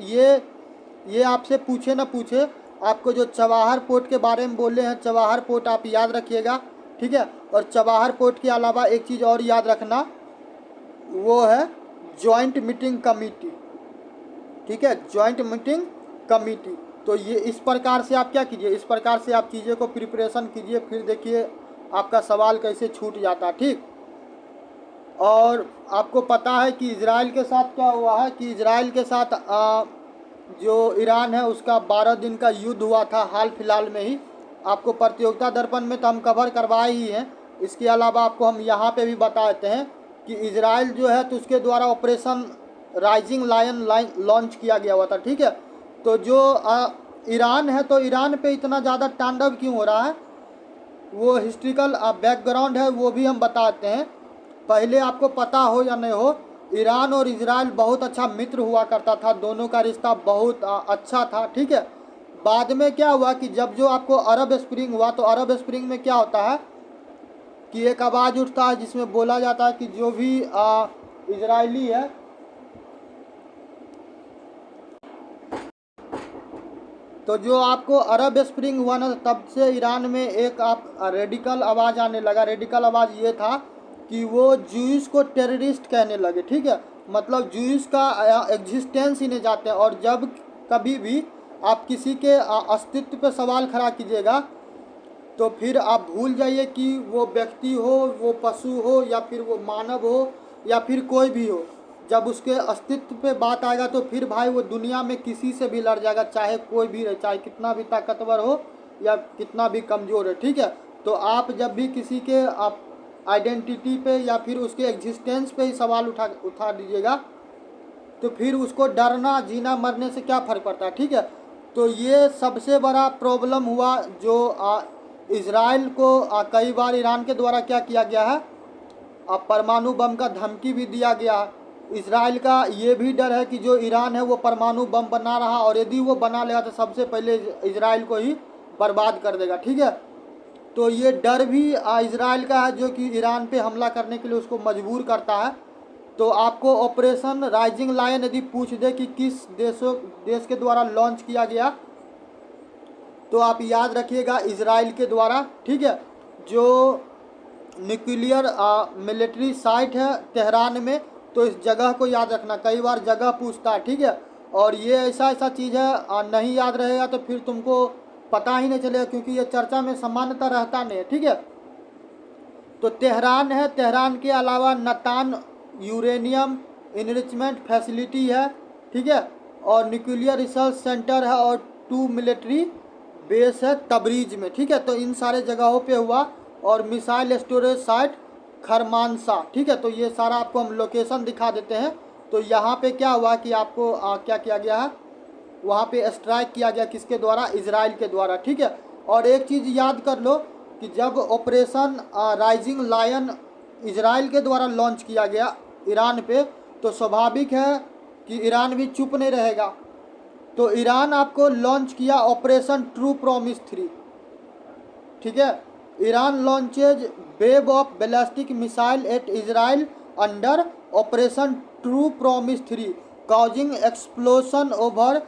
ये आपसे पूछे ना पूछे, आपको जो चबाहर पोर्ट के बारे में बोले हैं, चबाहर पोर्ट आप याद रखिएगा, ठीक है। और चबाहर पोर्ट के अलावा एक चीज़ और याद रखना, वो है जॉइंट मीटिंग कमेटी, ठीक है, जॉइंट मीटिंग कमेटी। तो ये इस प्रकार से आप क्या कीजिए, इस प्रकार से आप चीज़ें को प्रिपरेशन कीजिए, फिर देखिए आपका सवाल कैसे छूट जाता है, ठीक। और आपको पता है कि इजराइल के साथ क्या हुआ है कि इजराइल के साथ जो ईरान है उसका 12 दिन का युद्ध हुआ था हाल फिलहाल में ही, आपको प्रतियोगिता दर्पण में तो हम कवर करवाए ही हैं। इसके अलावा आपको हम यहाँ पे भी बता देते हैं कि इजराइल जो है तो उसके द्वारा ऑपरेशन राइजिंग लायन लॉन्च किया गया हुआ था, ठीक है। तो जो ईरान है, तो ईरान पे इतना ज़्यादा तांडव क्यों हो रहा है, वो हिस्ट्रिकल बैकग्राउंड है, वो भी हम बताते हैं। पहले आपको पता हो या नहीं हो, ईरान और इजराइल बहुत अच्छा मित्र हुआ करता था, दोनों का रिश्ता बहुत अच्छा था, ठीक है। बाद में क्या हुआ कि जब जो आपको अरब स्प्रिंग हुआ, तो अरब स्प्रिंग में क्या होता है कि एक आवाज़ उठता है जिसमें बोला जाता है कि जो भी इजरायली है, तो जो आपको अरब स्प्रिंग हुआ ना, तब से ईरान में एक आप रेडिकल आवाज़ आने लगा। रेडिकल आवाज़ ये था कि वो जूइस को टेररिस्ट कहने लगे, ठीक है, मतलब जूइस का एग्जिस्टेंस ही नहीं जाते। और जब कभी भी आप किसी के अस्तित्व पे सवाल खड़ा कीजिएगा, तो फिर आप भूल जाइए कि वो व्यक्ति हो, वो पशु हो, या फिर वो मानव हो, या फिर कोई भी हो, जब उसके अस्तित्व पे बात आएगा तो फिर भाई वो दुनिया में किसी से भी लड़ जाएगा, चाहे कोई भी रहे, चाहे कितना भी ताकतवर हो या कितना भी कमज़ोर है, ठीक है। तो आप जब भी किसी के आप आइडेंटिटी पे या फिर उसके एग्जिस्टेंस पे ही सवाल उठा दीजिएगा, तो फिर उसको डरना जीना मरने से क्या फ़र्क पड़ता है, ठीक है। तो ये सबसे बड़ा प्रॉब्लम हुआ जो इज़राइल को कई बार ईरान के द्वारा क्या किया गया है, परमाणु बम का धमकी भी दिया गया है। इज़राइल का ये भी डर है कि जो ईरान है वो परमाणु बम बना रहा, और यदि वो बना लेगा तो सबसे पहले इज़राइल को ही बर्बाद कर देगा, ठीक है। तो ये डर भी इज़राइल का है जो कि ईरान पे हमला करने के लिए उसको मजबूर करता है। तो आपको ऑपरेशन राइजिंग लायन यदि पूछ दे कि किस देश के द्वारा लॉन्च किया गया, तो आप याद रखिएगा इजराइल के द्वारा, ठीक है, जो न्यूक्लियर मिलिट्री साइट है तेहरान में, तो इस जगह को याद रखना, कई बार जगह पूछता है, ठीक है। और ये ऐसा चीज़ है, नहीं याद रहेगा तो फिर तुमको पता ही नहीं चलेगा, क्योंकि ये चर्चा में सामान्यतः रहता नहीं है, ठीक है। तो तेहरान है, तेहरान के अलावा नतान यूरेनियम इनरिचमेंट फैसिलिटी है, ठीक है, और न्यूक्लियर रिसर्च सेंटर है, और 2 मिलिट्री बेस है तबरीज में, ठीक है। तो इन सारे जगहों पे हुआ, और मिसाइल स्टोरेज साइट खरमानसा, ठीक है। तो ये सारा आपको हम लोकेशन दिखा देते हैं। तो यहाँ पे क्या हुआ कि आपको क्या किया गया है, वहाँ पे स्ट्राइक किया गया, किसके द्वारा, इजराइल के द्वारा, ठीक है। और एक चीज़ याद कर लो कि जब ऑपरेशन राइजिंग लायन इजराइल के द्वारा लॉन्च किया गया ईरान पे, तो स्वाभाविक है कि ईरान भी चुप नहीं रहेगा। तो ईरान आपको लॉन्च किया ऑपरेशन ट्रू प्रॉमिस 3, ठीक है। Iran launches wave of ballistic missile at Israel under operation true promise 3 causing explosion over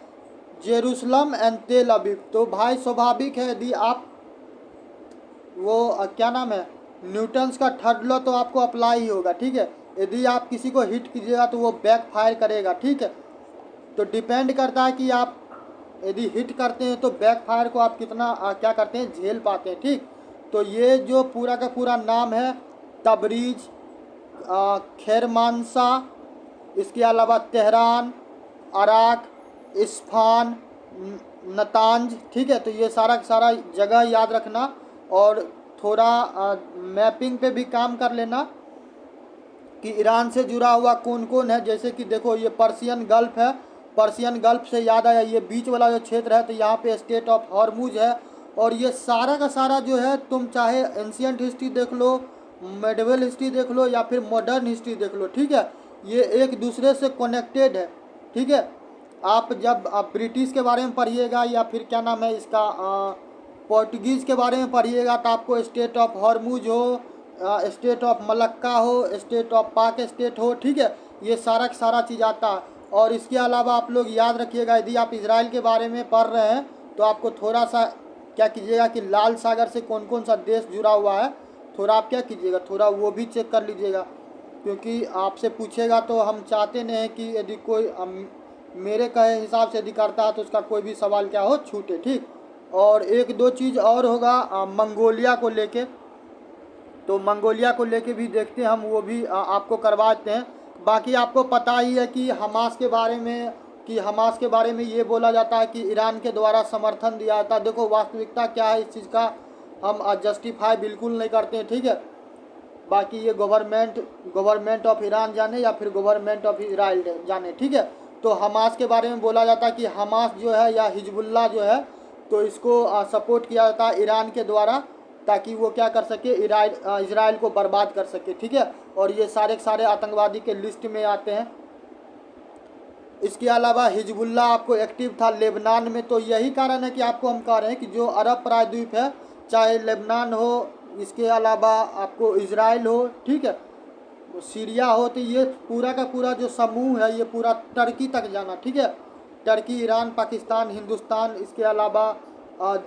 Jerusalem and Tel Aviv. तो भाई स्वाभाविक है, यदि आप वो क्या नाम है, न्यूटन्स का थर्ड लॉ तो आपको अप्लाई ही होगा, ठीक है। यदि आप किसी को हिट कीजिएगा तो वो बैक फायर करेगा, ठीक है। तो डिपेंड करता है कि आप यदि हिट करते हैं तो बैक फायर को आप कितना क्या करते हैं, झेल पाते हैं, ठीक। तो ये जो पूरा का पूरा नाम है तबरीज, खैरमानसा, इसके अलावा तेहरान, अराक, इस्फान, नतांज, ठीक है। तो ये सारा सारा जगह याद रखना, और थोड़ा मैपिंग पे भी काम कर लेना कि ईरान से जुड़ा हुआ कौन कौन है। जैसे कि देखो ये पर्शियन गल्फ है, पर्शियन गल्फ से याद आया ये बीच वाला जो क्षेत्र है, तो यहाँ पे स्टेट ऑफ हॉर्मुज है। और ये सारा का सारा जो है, तुम चाहे एंशियंट हिस्ट्री देख लो, मेडिवल हिस्ट्री देख लो, या फिर मॉडर्न हिस्ट्री देख लो, ठीक है, ये एक दूसरे से कनेक्टेड है, ठीक है। आप जब आप ब्रिटिश के बारे में पढ़िएगा, या फिर क्या नाम है इसका, पोर्टुगीज़ के बारे में पढ़िएगा, तो आपको स्टेट ऑफ हॉर्मुज हो, स्टेट ऑफ मलक्का हो, स्टेट ऑफ पाक स्टेट हो, ठीक है, ये सारा सारा चीज़ आता है। और इसके अलावा आप लोग याद रखिएगा, यदि आप इजराइल के बारे में पढ़ रहे हैं तो आपको थोड़ा सा क्या कीजिएगा कि लाल सागर से कौन कौन सा देश जुड़ा हुआ है, थोड़ा आप क्या कीजिएगा, थोड़ा वो भी चेक कर लीजिएगा, क्योंकि आपसे पूछेगा तो हम चाहते नहीं हैं कि यदि कोई मेरे कहे हिसाब से यदि करता है तो उसका कोई भी सवाल क्या हो छूटे, ठीक। और एक दो चीज़ और होगा मंगोलिया को लेके, तो मंगोलिया को लेके भी देखते हैं हम, वो भी आपको करवाते हैं। बाकी आपको पता ही है कि हमास के बारे में ये बोला जाता है कि ईरान के द्वारा समर्थन दिया जाता है। देखो वास्तविकता क्या है इस चीज़ का हम जस्टिफाई बिल्कुल नहीं करते हैं, ठीक है। बाकी ये गवर्नमेंट ऑफ ईरान जाने या फिर गवर्नमेंट ऑफ इजराइल जाने, ठीक है। तो हमास के बारे में बोला जाता है कि हमास जो है या हिजबुल्ला जो है, तो इसको सपोर्ट किया जाता है ईरान के द्वारा, ताकि वो क्या कर सके, इजराइल को बर्बाद कर सके, ठीक है। और ये सारे आतंकवादी के लिस्ट में आते हैं। इसके अलावा हिजबुल्ला आपको एक्टिव था लेबनान में, तो यही कारण है कि आपको हम कह रहे हैं कि जो अरब प्रायद्वीप है, चाहे लेबनान हो, इसके अलावा आपको इजराइल हो, ठीक है, सीरिया हो, तो ये पूरा का पूरा जो समूह है ये पूरा टर्की तक जाना, ठीक है। टर्की, ईरान, पाकिस्तान, हिंदुस्तान, इसके अलावा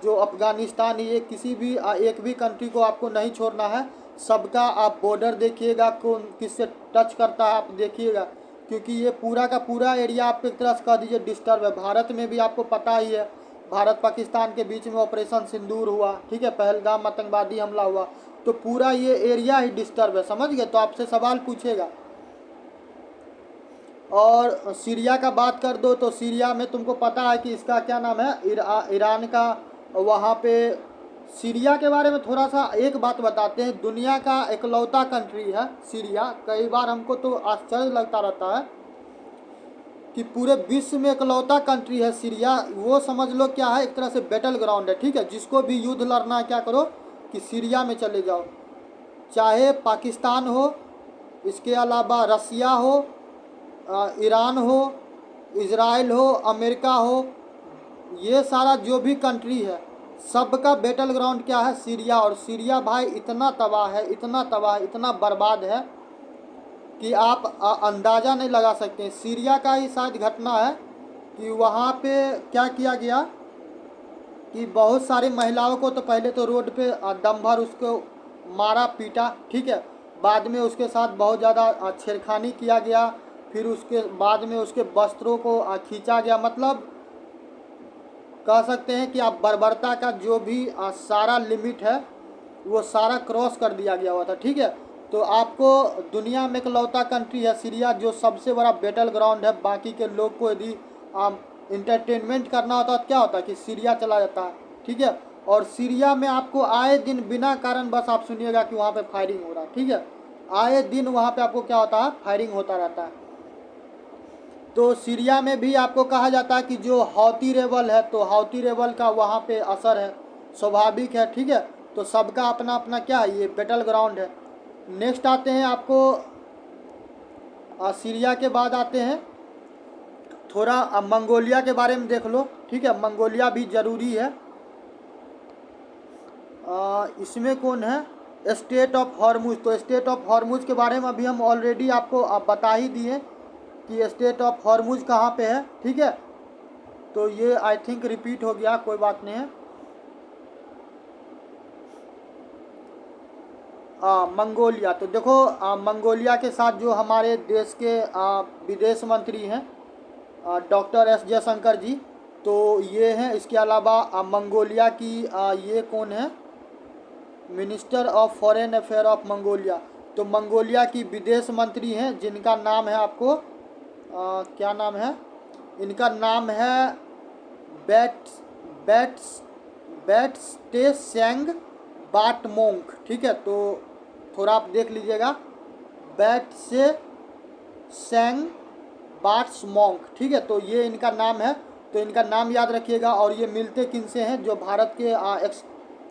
जो अफ़गानिस्तान, ये किसी भी एक भी कंट्री को आपको नहीं छोड़ना है। सबका आप बॉर्डर देखिएगा कौन किससे टच करता है आप देखिएगा, क्योंकि ये पूरा का पूरा एरिया आप एक तरह से कह दीजिए डिस्टर्ब है। भारत में भी आपको पता ही है, भारत पाकिस्तान के बीच में ऑपरेशन सिंदूर हुआ, ठीक है, पहलगाम आतंकवादी हमला हुआ, तो पूरा ये एरिया ही डिस्टर्ब है, समझ गए। तो आपसे सवाल पूछेगा। और सीरिया का बात कर दो, तो सीरिया में तुमको पता है कि इसका क्या नाम है, ईरान का वहाँ पे। सीरिया के बारे में थोड़ा सा एक बात बताते हैं, दुनिया का इकलौता कंट्री है सीरिया। कई बार हमको तो आश्चर्य लगता रहता है कि पूरे विश्व में इकलौता कंट्री है सीरिया। वो समझ लो क्या है, एक तरह से बैटल ग्राउंड है, ठीक है। जिसको भी युद्ध लड़ना है क्या करो कि सीरिया में चले जाओ, चाहे पाकिस्तान हो, इसके अलावा रसिया हो, ईरान हो, इजराइल हो, अमेरिका हो, ये सारा जो भी कंट्री है सबका बैटल ग्राउंड क्या है, सीरिया। और सीरिया भाई इतना तबाह है, इतना तबाह है, इतना बर्बाद है कि आप अंदाज़ा नहीं लगा सकते। सीरिया का ही शायद घटना है कि वहाँ पे क्या किया गया कि बहुत सारी महिलाओं को तो पहले तो रोड पे दम भर उसको मारा पीटा, ठीक है। बाद में उसके साथ बहुत ज़्यादा छेड़खानी किया गया, फिर उसके बाद में उसके वस्त्रों को खींचा गया। मतलब कह सकते हैं कि आप बर्बरता का जो भी सारा लिमिट है वो सारा क्रॉस कर दिया गया हुआ था, ठीक है। तो आपको दुनिया में इकलौता कंट्री है सीरिया जो सबसे बड़ा बैटल ग्राउंड है। बाकी के लोग को यदि इंटरटेनमेंट करना होता तो क्या होता कि सीरिया चला जाता है, ठीक है। और सीरिया में आपको आए दिन बिना कारण बस आप सुनिएगा कि वहाँ पे फायरिंग हो रहा है, ठीक है। आए दिन वहाँ पे आपको क्या होता है, फायरिंग होता रहता है। तो सीरिया में भी आपको कहा जाता है कि जो हौती रेबल है, तो हौती रेबल का वहाँ पे असर है, स्वाभाविक है, ठीक है। तो सबका अपना अपना क्या है, ये बैटल ग्राउंड है। नेक्स्ट आते हैं आपको सीरिया के बाद आते हैं थोड़ा मंगोलिया के बारे में देख लो, ठीक है। मंगोलिया भी ज़रूरी है। इसमें कौन है, स्टेट ऑफ हॉर्मुज। तो स्टेट ऑफ हॉर्मुज के बारे में अभी हम ऑलरेडी आपको बता ही दिए कि स्टेट ऑफ हॉर्मुज कहाँ पे है, ठीक है। तो ये आई थिंक रिपीट हो गया, कोई बात नहीं है। मंगोलिया, तो देखो मंगोलिया के साथ जो हमारे देश के विदेश मंत्री हैं डॉक्टर एस जयशंकर जी, तो ये हैं। इसके अलावा मंगोलिया की ये कौन है, minister of foreign affair of Mongolia. तो मंगोलिया की विदेश मंत्री हैं जिनका नाम है आपको क्या नाम है, इनका नाम है बैट्स बैट्स बैट्स्टेसेंग बाटमोंग, ठीक है। तो थोड़ा आप देख लीजिएगा, बैट्सेसेंग बाट्समोंग, ठीक है। तो ये इनका नाम है, तो इनका नाम याद रखिएगा। और ये मिलते किनसे हैं, जो भारत के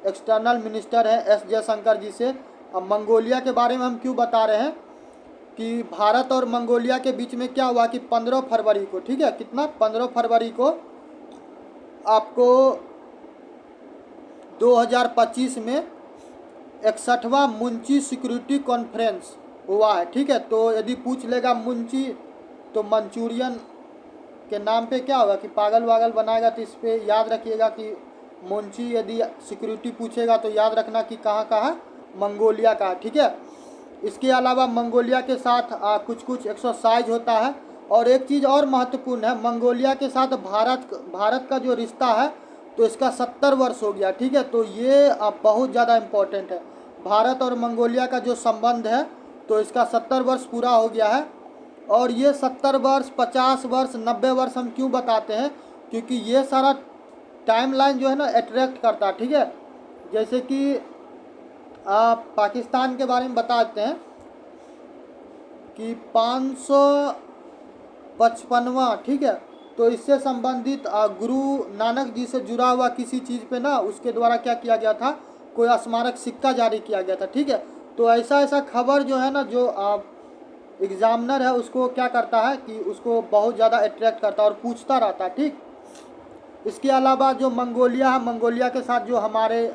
एक्सटर्नल मिनिस्टर हैं एस जयशंकर जी से। अब मंगोलिया के बारे में हम क्यों बता रहे हैं कि भारत और मंगोलिया के बीच में क्या हुआ कि 15 फरवरी को, ठीक है, कितना 15 फरवरी को आपको 2025 में 61वां मुंची सिक्योरिटी कॉन्फ्रेंस हुआ है, ठीक है। तो यदि पूछ लेगा मुंची तो मंचूरियन के नाम पे क्या होगा कि पागल वागल बनाएगा, तो इस पर याद रखिएगा कि मुंची यदि सिक्योरिटी पूछेगा तो याद रखना कि कहाँ का है, मंगोलिया का, ठीक है। इसके अलावा मंगोलिया के साथ कुछ कुछ एक्सरसाइज होता है। और एक चीज़ और महत्वपूर्ण है, मंगोलिया के साथ भारत का जो रिश्ता है तो इसका 70 वर्ष हो गया, ठीक है। तो ये बहुत ज़्यादा इम्पोर्टेंट है, भारत और मंगोलिया का जो संबंध है तो इसका 70 वर्ष पूरा हो गया है। और ये 70 वर्ष 50 वर्ष 90 वर्ष हम क्यों बताते हैं, क्योंकि ये सारा टाइमलाइन जो है ना अट्रैक्ट करता है, ठीक है। जैसे कि आप पाकिस्तान के बारे में बताते हैं कि 555वां, ठीक है। तो इससे संबंधित गुरु नानक जी से जुड़ा हुआ किसी चीज़ पे ना उसके द्वारा क्या किया गया था, कोई स्मारक सिक्का जारी किया गया था, ठीक है। तो ऐसा ऐसा खबर जो है ना, जो एग्जामिनर है उसको क्या करता है कि उसको बहुत ज़्यादा अट्रैक्ट करता है और पूछता रहता है, ठीक। इसके अलावा जो मंगोलिया है, मंगोलिया के साथ जो हमारे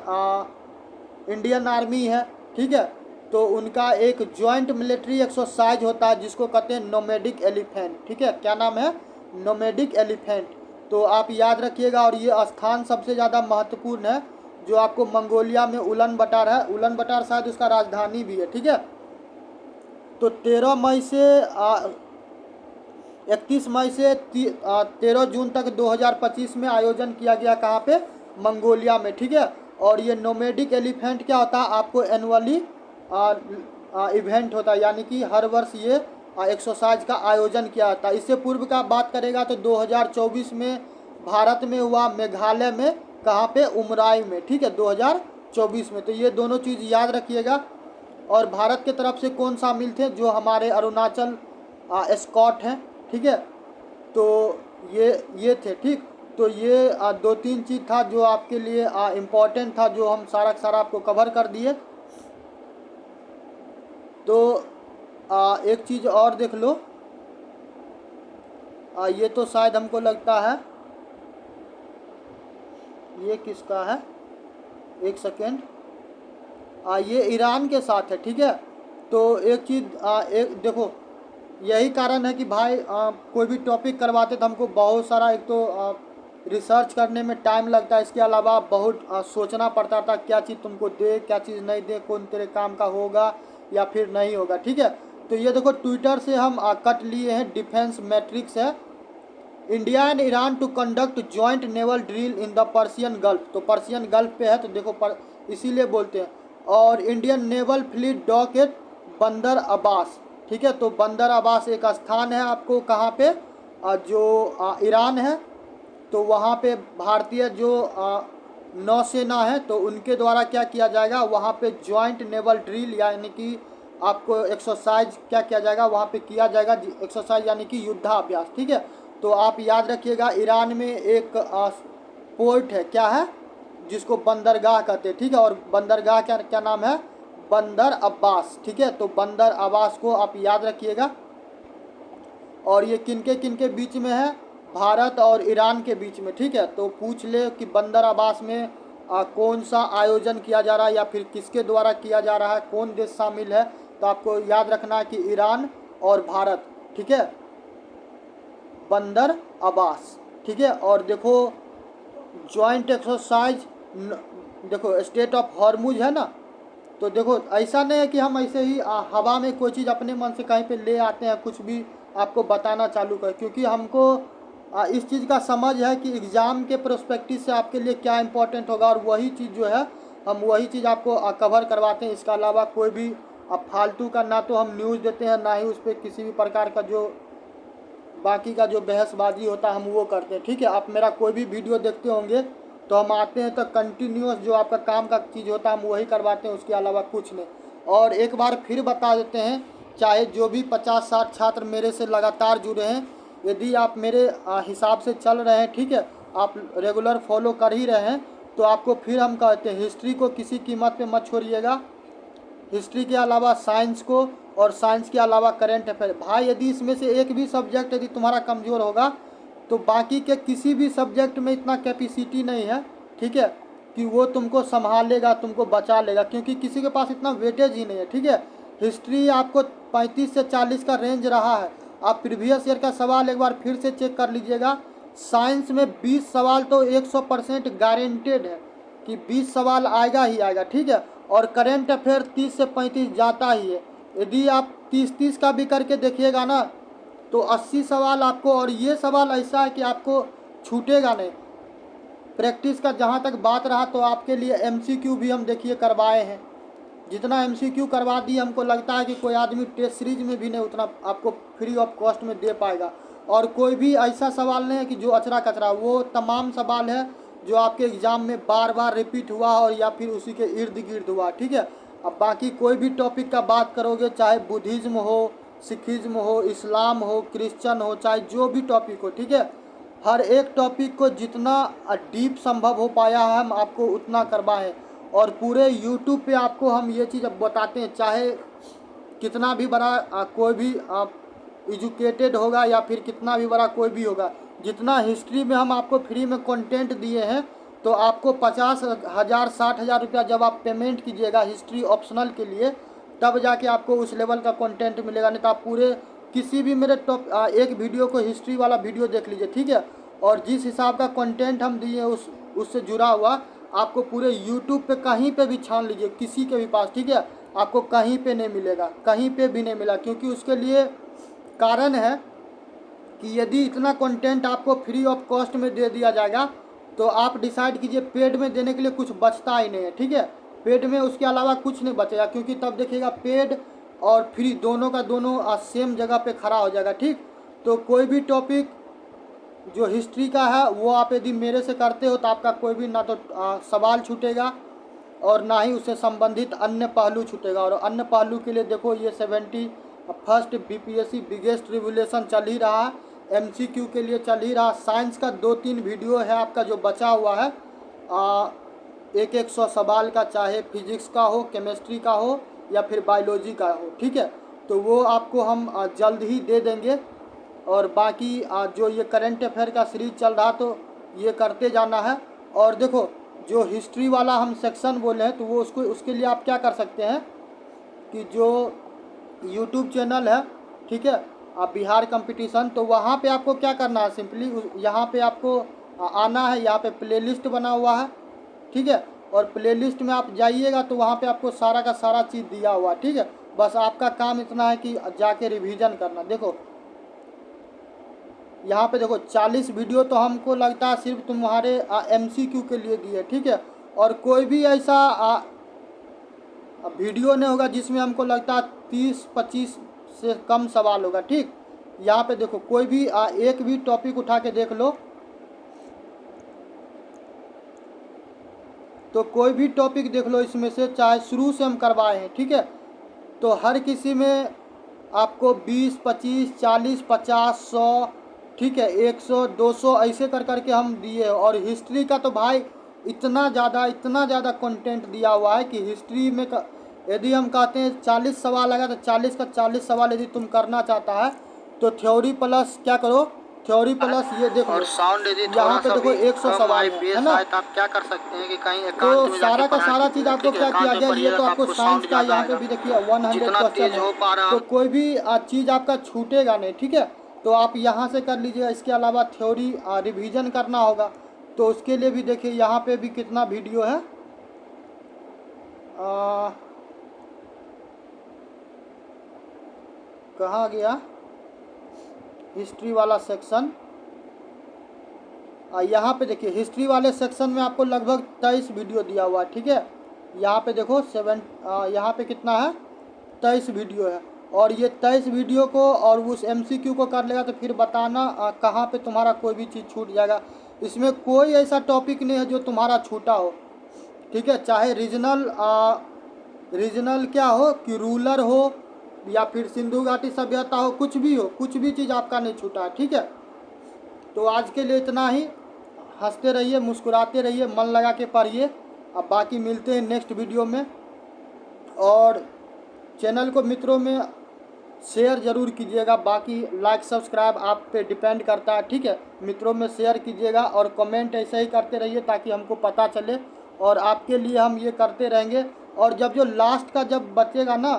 इंडियन आर्मी है, ठीक है, तो उनका एक जॉइंट मिलिट्री एक्सरसाइज होता है जिसको कहते हैं नोमैडिक एलिफेंट, ठीक है। क्या नाम है, नोमैडिक एलिफेंट। तो आप याद रखिएगा। और ये स्थान सबसे ज़्यादा महत्वपूर्ण है जो आपको मंगोलिया में उलन बटार है, उलन बटार शायद उसका राजधानी भी है, ठीक है। तो 13 मई से 31 मई से 13 जून तक 2025 में आयोजन किया गया, कहाँ पे, मंगोलिया में, ठीक है। और ये नोमैडिक एलिफेंट क्या होता है, आपको एनुअली इवेंट होता है, यानी कि हर वर्ष ये एक्सरसाइज का आयोजन किया जाता है। इससे पूर्व का बात करेगा तो 2024 में भारत में हुआ, मेघालय में, कहाँ पे, उमराई में, ठीक है, 2024 में। तो ये दोनों चीज़ याद रखिएगा। और भारत के तरफ से कौन शामिल थे, जो हमारे अरुणाचल स्कॉट हैं, ठीक है। तो ये थे, ठीक। तो ये 2-3 चीज़ था जो आपके लिए इम्पोर्टेंट था, जो हम सारा सारा आपको कवर कर दिए। तो एक चीज़ और देख लो, ये तो शायद हमको लगता है ये किसका है, एक सेकेंड, ये ईरान के साथ है, ठीक है। तो एक चीज़ एक देखो, यही कारण है कि भाई कोई भी टॉपिक करवाते तो हमको बहुत सारा, एक तो रिसर्च करने में टाइम लगता है। इसके अलावा बहुत सोचना पड़ता था क्या चीज़ तुमको दे, क्या चीज़ नहीं दे, कौन तेरे काम का होगा या फिर नहीं होगा। ठीक है, तो ये देखो ट्विटर से हम कट लिए हैं। डिफेंस मैट्रिक्स है, India and Iran to conduct joint naval drill in the Persian Gulf. तो पर्सियन गल्फ पे है, तो देखो इसीलिए बोलते हैं। और Indian naval fleet dock at Bandar Abbas. ठीक है, तो बंदर अब्बास एक स्थान है आपको कहाँ पे, जो ईरान है, तो वहाँ पे भारतीय जो नौसेना है तो उनके द्वारा क्या किया जाएगा, वहाँ पे जॉइंट नेवल ड्रिल यानी कि आपको एक्सरसाइज क्या किया जाएगा, वहाँ पे किया जाएगा एक्सरसाइज यानी कि युद्धाभ्यास। ठीक है, तो आप याद रखिएगा ईरान में एक पोर्ट है, क्या है, जिसको बंदरगाह कहते हैं। ठीक है, और बंदरगाह क्या क्या नाम है, बंदर अब्बास। ठीक है, तो बंदर अब्बास को आप याद रखिएगा। और ये किनके बीच में है, भारत और ईरान के बीच में। ठीक है, तो पूछ ले कि बंदर अब्बास में कौन सा आयोजन किया जा रहा है या फिर किसके द्वारा किया जा रहा है, कौन देश शामिल है, तो आपको याद रखना है कि ईरान और भारत। ठीक है, बंदर अब्बास। ठीक है, और देखो जॉइंट एक्सरसाइज, देखो स्टेट ऑफ हॉर्मुज है ना, तो देखो ऐसा नहीं है कि हम ऐसे ही हवा में कोई चीज़ अपने मन से कहीं पे ले आते हैं, कुछ भी आपको बताना चालू कर, क्योंकि हमको इस चीज़ का समझ है कि एग्ज़ाम के प्रोस्पेक्टिव से आपके लिए क्या इंपॉर्टेंट होगा, और वही चीज़ जो है हम वही चीज़ आपको कवर करवाते हैं। इसके अलावा कोई भी फालतू का ना तो हम न्यूज़ देते हैं, ना ही उस पर किसी भी प्रकार का जो बाकी का जो बहसबाजी होता है हम वो करते हैं। ठीक है, आप मेरा कोई भी वीडियो देखते होंगे तो हम आते हैं तो कंटिन्यूस जो आपका काम का चीज़ होता है हम वही करवाते हैं, उसके अलावा कुछ नहीं। और एक बार फिर बता देते हैं, चाहे जो भी 50-60 छात्र मेरे से लगातार जुड़े हैं, यदि आप मेरे हिसाब से चल रहे हैं, ठीक है, आप रेगुलर फॉलो कर ही रहे हैं, तो आपको फिर हम कहते हैं हिस्ट्री को किसी कीमत पे मत छोड़िएगा। हिस्ट्री के अलावा साइंस को, और साइंस के अलावा करंट अफेयर। भाई यदि इसमें से एक भी सब्जेक्ट यदि तुम्हारा कमज़ोर होगा तो बाकी के किसी भी सब्जेक्ट में इतना कैपेसिटी नहीं है, ठीक है, कि वो तुमको संभाल लेगा, तुमको बचा लेगा, क्योंकि किसी के पास इतना वेटेज ही नहीं है। ठीक है, हिस्ट्री आपको 35 से 40 का रेंज रहा है। आप प्रीवियस ईयर का सवाल एक बार फिर से चेक कर लीजिएगा। साइंस में 20 सवाल तो 100% गारंटेड है कि 20 सवाल आएगा ही आएगा। ठीक है, और करंट अफेयर 30 से 35 जाता ही है। यदि आप 30-30 का भी करके देखिएगा ना तो 80 सवाल आपको, और ये सवाल ऐसा है कि आपको छूटेगा नहीं। प्रैक्टिस का जहाँ तक बात रहा तो आपके लिए एमसीक्यू भी हम देखिए करवाए हैं। जितना एमसीक्यू करवा दिए हमको लगता है कि कोई आदमी टेस्ट सीरीज में भी नहीं उतना आपको फ्री ऑफ कॉस्ट में दे पाएगा। और कोई भी ऐसा सवाल नहीं है कि जो अचरा कचरा, वो तमाम सवाल है जो आपके एग्ज़ाम में बार बार रिपीट हुआ और या फिर उसी के इर्द गिर्द हुआ। ठीक है, अब बाकी कोई भी टॉपिक का बात करोगे, चाहे बुद्धिज़्म हो, सिखिज़्म हो, इस्लाम हो, क्रिश्चन हो, चाहे जो भी टॉपिक हो, ठीक है, हर एक टॉपिक को जितना डीप संभव हो पाया है हम आपको उतना करवाएं। और पूरे यूट्यूब पे आपको हम ये चीज़ अब बताते हैं, चाहे कितना भी बड़ा कोई भी एजुकेटेड होगा या फिर कितना भी बड़ा कोई भी होगा, जितना हिस्ट्री में हम आपको फ्री में कंटेंट दिए हैं, तो आपको 50,000 60,000 रुपया जब आप पेमेंट कीजिएगा हिस्ट्री ऑप्शनल के लिए, तब जाके आपको उस लेवल का कंटेंट मिलेगा। नहीं तो आप पूरे किसी भी मेरे टॉप एक वीडियो को हिस्ट्री वाला वीडियो देख लीजिए। ठीक है, और जिस हिसाब का कंटेंट हम दिए उससे जुड़ा हुआ आपको पूरे यूट्यूब पे कहीं पे भी छान लीजिए, किसी के भी पास, ठीक है, आपको कहीं पे नहीं मिलेगा, कहीं पे भी नहीं मिला। क्योंकि उसके लिए कारण है कि यदि इतना कंटेंट आपको फ्री ऑफ कॉस्ट में दे दिया जाएगा तो आप डिसाइड कीजिए पेड में देने के लिए कुछ बचता ही नहीं है। ठीक है, पेड में उसके अलावा कुछ नहीं बचेगा, क्योंकि तब देखिएगा पेड और फ्री दोनों का दोनों सेम जगह पे खड़ा हो जाएगा। ठीक, तो कोई भी टॉपिक जो हिस्ट्री का है वो आप यदि मेरे से करते हो तो आपका कोई भी ना तो सवाल छूटेगा और ना ही उससे संबंधित अन्य पहलू छूटेगा। और अन्य पहलू के लिए देखो ये 71st बीपीएससी बिगेस्ट रिवोल्यूशन चल ही रहा है, एमसीक्यू के लिए चल ही रहा। साइंस का 2-3 वीडियो है आपका जो बचा हुआ है, 100 सवाल का, चाहे फिजिक्स का हो, केमिस्ट्री का हो या फिर बायोलॉजी का हो। ठीक है, तो वो आपको हम जल्द ही दे देंगे। और बाकी जो ये करंट अफेयर का सीरीज चल रहा तो ये करते जाना है। और देखो जो हिस्ट्री वाला हम सेक्शन बोले हैं तो वो उसके लिए आप क्या कर सकते हैं कि जो यूट्यूब चैनल है, ठीक है, आप बिहार कंपटीशन, तो वहाँ पे आपको क्या करना है, सिंपली यहाँ पे आपको आना है। यहाँ पे प्लेलिस्ट बना हुआ है, ठीक है। और प्लेलिस्ट में आप जाइएगा तो वहाँ पे आपको सारा का सारा चीज़ दिया हुआ है, ठीक है। बस आपका काम इतना है कि जाके रिवीजन करना। देखो यहाँ पे देखो 40 वीडियो तो हमको लगता है सिर्फ तुम्हारे MCQ के लिए दिए, ठीक है। और कोई भी ऐसा वीडियो नहीं होगा जिसमें हमको लगता है 30-25 से कम सवाल होगा, ठीक। यहाँ पे देखो कोई भी एक भी टॉपिक उठा के देख लो, तो कोई भी टॉपिक देख लो इसमें से, चाहे शुरू से हम करवाए हैं, ठीक है। तो हर किसी में आपको 20, 25, 40, 50, 100, ठीक है, 100, 200 ऐसे कर करके हम दिए। और हिस्ट्री का तो भाई इतना ज़्यादा कंटेंट दिया हुआ है कि हिस्ट्री में यदि हम कहते हैं 40 सवाल आएगा तो 40 का 40 सवाल यदि तुम करना चाहता है तो थ्योरी प्लस क्या करो, थ्योरी प्लस ये देखो, और साउंड यदि यहाँ पे देखो 100 सवाल है ना। तो आप क्या कर सकते हैं कि कहीं तो सारा का सारा चीज़ आपको क्या किया गया, ये तो आपको साइंस का यहाँ पे भी देखिए 100 क्वेश्चन है, तो कोई भी चीज़ आपका छूटेगा नहीं, ठीक है। तो आप यहाँ से कर लीजिए। इसके अलावा थ्योरी रिवीजन करना होगा तो उसके लिए भी देखिए यहाँ पे भी कितना वीडियो है। कहाँ गया हिस्ट्री वाला सेक्शन, यहाँ पे देखिए हिस्ट्री वाले सेक्शन में आपको लगभग 23 वीडियो दिया हुआ है, ठीक है। यहाँ पे देखो यहाँ पे कितना है, 23 वीडियो है। और ये 23 वीडियो को और उस MCQ को कर लेगा तो फिर बताना कहाँ पे तुम्हारा कोई भी चीज़ छूट जाएगा। इसमें कोई ऐसा टॉपिक नहीं है जो तुम्हारा छूटा हो, ठीक है। चाहे रीजनल क्या हो कि रूलर हो या फिर सिंधु घाटी सभ्यता हो, कुछ भी हो, कुछ भी चीज़ आपका नहीं छूटा है, ठीक है। तो आज के लिए इतना ही। हंसते रहिए, मुस्कुराते रहिए, मन लगा के पढ़िए। अब बाकी मिलते हैं नेक्स्ट वीडियो में। और चैनल को मित्रों में शेयर ज़रूर कीजिएगा, बाकी लाइक सब्सक्राइब आप पे डिपेंड करता है, ठीक है। मित्रों में शेयर कीजिएगा और कमेंट ऐसे ही करते रहिए ताकि हमको पता चले और आपके लिए हम ये करते रहेंगे। और जब जो लास्ट का जब बचेगा ना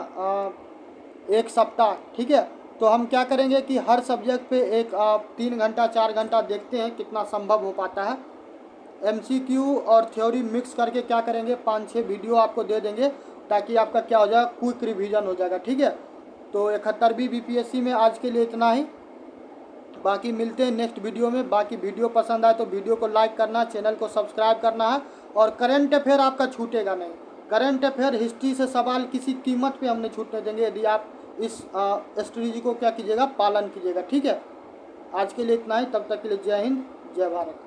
1 सप्ताह, ठीक है, तो हम क्या करेंगे कि हर सब्जेक्ट पे एक 3 घंटा 4 घंटा देखते हैं कितना संभव हो पाता है। MCQ और थ्योरी मिक्स करके क्या करेंगे 5-6 वीडियो आपको दे देंगे ताकि आपका क्या हो जाएगा, क्विक रिवीजन हो जाएगा, ठीक है। तो 71वीं BPSC में आज के लिए इतना ही। बाकी मिलते हैं नेक्स्ट वीडियो में। बाकी वीडियो पसंद आए तो वीडियो को लाइक करना, चैनल को सब्सक्राइब करना है। और करंट अफेयर आपका छूटेगा नहीं। करंट अफेयर हिस्ट्री से सवाल किसी कीमत पे हम नहीं छूटने देंगे यदि आप इस स्ट्रेटजी को क्या कीजिएगा, पालन कीजिएगा, ठीक है। आज के लिए इतना ही। तब तक के लिए जय हिंद, जय भारत।